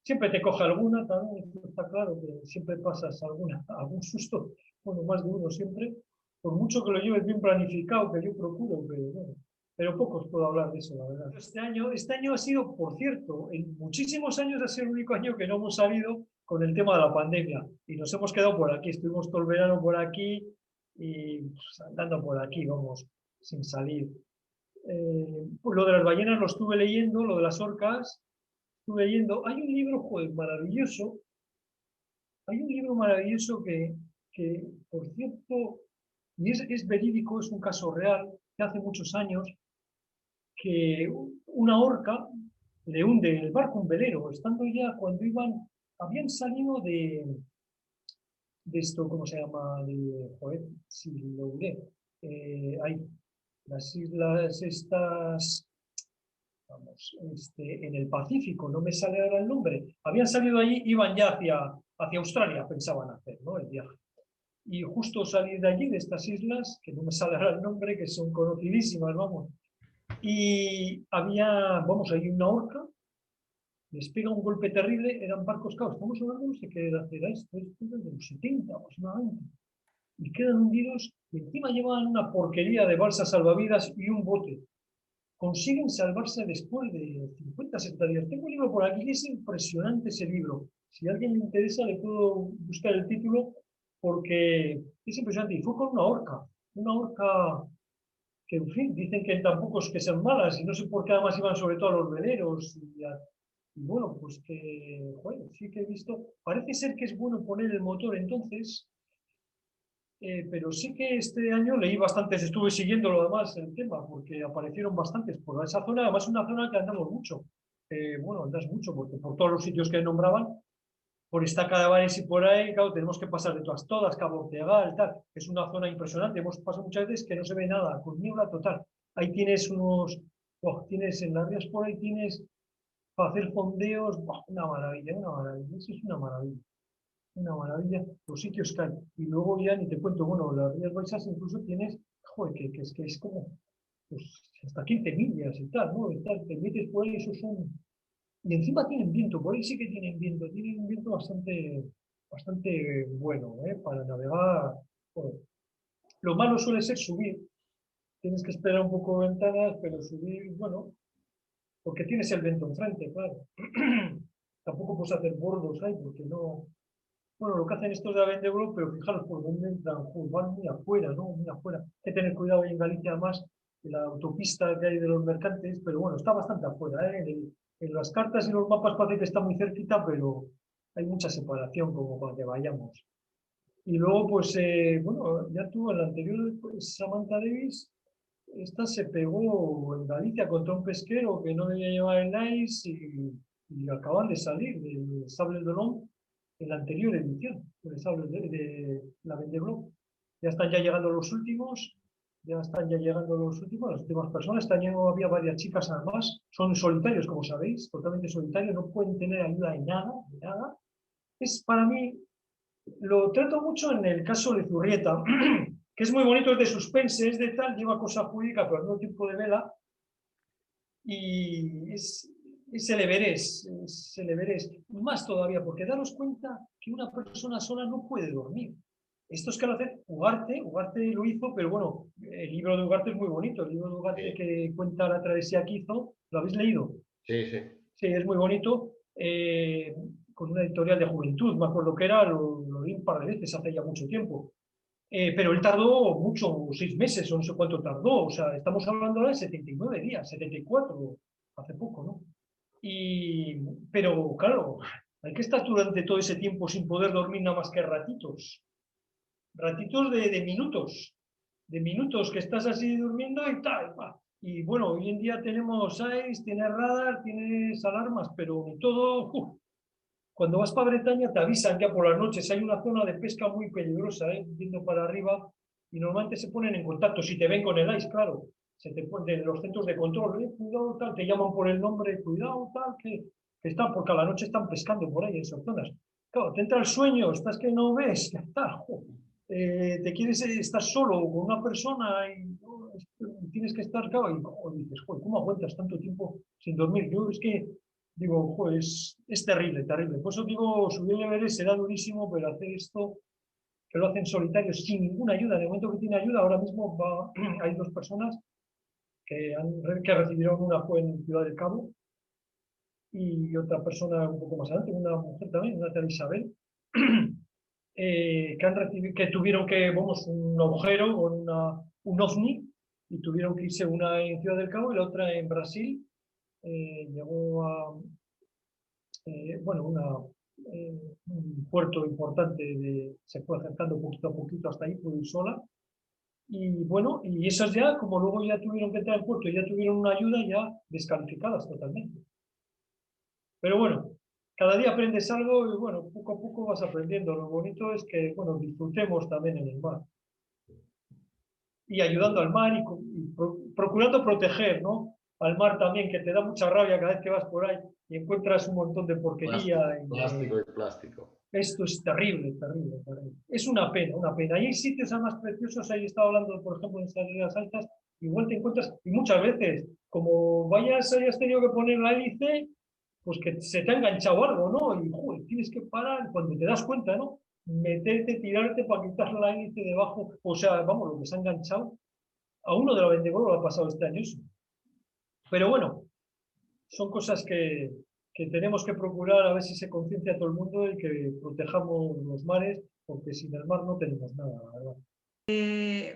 Siempre te coge alguna, también, está claro que siempre pasas algún susto, bueno, más de uno siempre, por mucho que lo lleves bien planificado, que yo procuro, pero bueno, pero pocos puedo hablar de eso, la verdad. Este año ha sido, por cierto, en muchísimos años ha sido el único año que no hemos salido con el tema de la pandemia y nos hemos quedado por aquí, estuvimos todo el verano por aquí y pues, andando por aquí, vamos, sin salir. Pues lo de las ballenas lo estuve leyendo, lo de las orcas, estuve leyendo. Hay un libro, joder, maravilloso, hay un libro maravilloso que por cierto, y es verídico, es un caso real, que hace muchos años, que una orca le hunde el barco, un velero, estando ya cuando habían salido de esto, ¿cómo se llama? Joder, si lo diré. Hay las islas estas, vamos, en el Pacífico, no me sale ahora el nombre. Habían salido allí, iban ya hacia Australia, pensaban hacer, ¿no? El viaje. Y justo salir de allí, de estas islas, que no me sale ahora el nombre, que son conocidísimas, vamos. Y vamos, hay una orca, les pega un golpe terrible, eran barcos, claro, estamos hablando, no sé qué edad era esto de los 70 aproximadamente. Y quedan hundidos, y encima llevan una porquería de balsas salvavidas y un bote. Consiguen salvarse después de 50, 70 días. Tengo un libro por aquí y es impresionante ese libro. Si a alguien le interesa, le puedo buscar el título porque es impresionante. Y fue con una orca que, en fin, dicen que tampoco es que sean malas y no sé por qué además iban sobre todo a los veleros. Y bueno, pues que, bueno, sí que he visto. Parece ser que es bueno poner el motor entonces. Pero sí que este año leí bastantes, estuve siguiendo lo demás el tema, porque aparecieron bastantes por esa zona, además es una zona que andamos mucho. Bueno, andas mucho, porque por todos los sitios que nombraban, por Estacadabares y por ahí, claro, tenemos que pasar de todas, Cabo Ortegal, tal. Es una zona impresionante, hemos pasado muchas veces que no se ve nada, con niebla total. Ahí tienes Tienes en las rías por ahí, tienes para hacer fondeos, una maravilla, eso es una maravilla, los sitios que hay. Y luego ya ni te cuento, bueno, las Rías Baixas incluso tienes, joder, que es como pues, hasta 15 millas y tal, ¿no? Y tal, te metes por ahí, eso son... Y encima tienen viento, por ahí sí que tienen un viento bastante bueno, ¿eh? Para navegar. Joder. Lo malo suele ser subir, tienes que esperar un poco de ventanas, pero subir, bueno, porque tienes el viento enfrente, claro. Tampoco puedes hacer bordos ahí, porque no... Bueno, lo que hacen estos de Avendebró, pero fijaros por dónde entran, van muy afuera, ¿no? Muy afuera. Hay que tener cuidado ahí en Galicia más de la autopista que hay de los mercantes, pero bueno, está bastante afuera, ¿eh? En las cartas y los mapas parece que está muy cerquita, pero hay mucha separación como para que vayamos. Y luego, pues, bueno, ya tuvo el anterior, pues, Samantha Davis, esta se pegó en Galicia contra un pesquero que no debía llevar el ice y acaban de salir del Sable d'Olón en la anterior edición del Sable de la Vendée. Ya están ya llegando los últimos, las últimas personas. Este año había varias chicas además, son solitarios, como sabéis, totalmente solitarios, no pueden tener ayuda de nada, de nada. Es para mí, lo trato mucho en el caso de Zurrieta, que es muy bonito, es de suspense, es de tal, lleva cosa jurídica, pero al mismo tiempo de vela, y es el Everest, más todavía, porque daros cuenta que una persona sola no puede dormir. Esto es que lo hace Ugarte lo hizo, pero bueno, el libro de Ugarte es muy bonito, el libro de Ugarte Sí, que cuenta la travesía que hizo, ¿lo habéis leído? sí, sí. Sí, es muy bonito, con una editorial de juventud, me acuerdo que era, lo leí un par de veces hace ya mucho tiempo. Pero él tardó mucho, 6 meses o no sé cuánto tardó, o sea, estamos hablando de 79 días, 74, hace poco, ¿no? Pero claro, hay que estar durante todo ese tiempo sin poder dormir nada más que ratitos de minutos que estás así durmiendo y tal. Y bueno, hoy en día tenemos SAIS, tienes radar, tienes alarmas, pero todo, cuando vas para Bretaña te avisan ya por las noches, hay una zona de pesca muy peligrosa, viendo para arriba, y normalmente se ponen en contacto, si te ven con el ice, claro, se te ponen los centros de control, cuidado, tal, te llaman por el nombre, cuidado, tal, que están, porque a la noche están pescando por ahí en esas zonas. Claro, te entra el sueño, estás que no ves, ya está, te quieres estar solo con una persona y no, tienes que estar, claro, y dices, joder, ¿cómo aguantas tanto tiempo sin dormir? Yo es que digo, pues es terrible, terrible. Por eso digo, subir el Everest será durísimo, pero hacer esto, que lo hacen solitarios, sin ninguna ayuda, de momento que tiene ayuda, ahora mismo hay 2 personas que recibieron, una fue en Ciudad del Cabo y otra persona un poco más adelante, una mujer también, una tal Isabel, que tuvieron que, vamos, un agujero o un ovni, y tuvieron que irse una en Ciudad del Cabo y la otra en Brasil. Llegó a, bueno, un puerto importante, se fue acercando poquito a poquito hasta ahí, pudo ir sola. Y bueno, y esas ya, como luego ya tuvieron que entrar al puerto y ya tuvieron una ayuda, ya descalificadas totalmente. Pero bueno, cada día aprendes algo y bueno, poco a poco vas aprendiendo. Lo bonito es que, bueno, disfrutemos también en el mar. Y ayudando al mar y procurando proteger, ¿no? Al mar también, que te da mucha rabia cada vez que vas por ahí y encuentras un montón de porquería. Plástico, plástico y plástico. Esto es terrible, terrible, terrible. Es una pena, una pena. Y hay sitios más preciosos, ahí he estado hablando, por ejemplo, en estas líneas altas, igual te encuentras, y muchas veces, como hayas tenido que poner la hélice, pues que se te ha enganchado algo, ¿no? Y joder, tienes que parar cuando te das cuenta, ¿no? Meterte, tirarte para quitar la hélice debajo. O sea, vamos, lo que se ha enganchado. A uno de la Vendegolo lo ha pasado este año eso. Pero bueno, son cosas que tenemos que procurar a ver si se conciencia a todo el mundo y que protejamos los mares, porque sin el mar no tenemos nada, la verdad.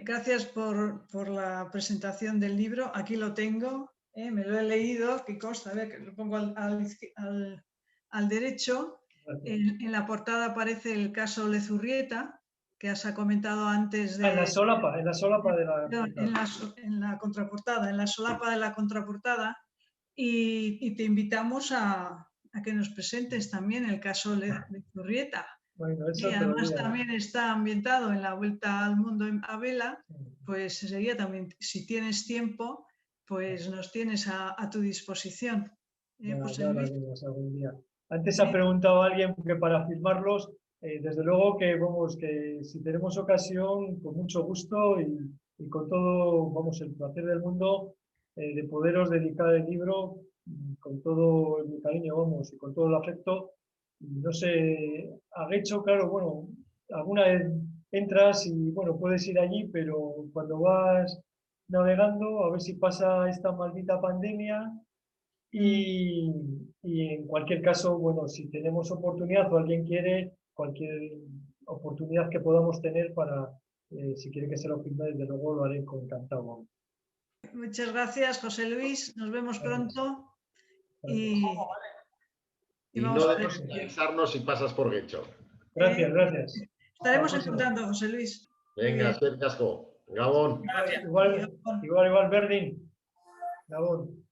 Gracias por la presentación del libro. Aquí lo tengo, me lo he leído, que consta, a ver, que lo pongo al derecho. En la portada aparece el caso Lezurrieta, que has comentado antes de... En la solapa de la... En la contraportada, en la solapa de la contraportada, y te invitamos a que nos presentes también el caso Lezurrieta. Bueno, Y además también está ambientado en la vuelta al mundo a vela, pues sería también, si tienes tiempo, pues nos tienes a tu disposición. Ya, José ya lo Luis. haremos algún día. Antes ha preguntado alguien que para firmarlos, desde luego que, vamos, que si tenemos ocasión, con mucho gusto y con todo, vamos, el placer del mundo, de poderos dedicar el libro con todo mi cariño, vamos, y con todo el afecto. No sé, a Guecho, claro, bueno, alguna vez entras y, bueno, puedes ir allí, pero cuando vas navegando, a ver si pasa esta maldita pandemia. Y en cualquier caso, bueno, si tenemos oportunidad o alguien quiere, cualquier oportunidad que podamos tener para, si quiere que se lo firme, desde luego lo haré con encantado. Muchas gracias, José Luis. Nos vemos pronto. Y Y vamos no a dejes de avisarnos si pasas por Guecho. Gracias, gracias. Estaremos en contacto, José Luis. Venga, eskerrik asko. Gabón. Igual, Berlín. Gabón.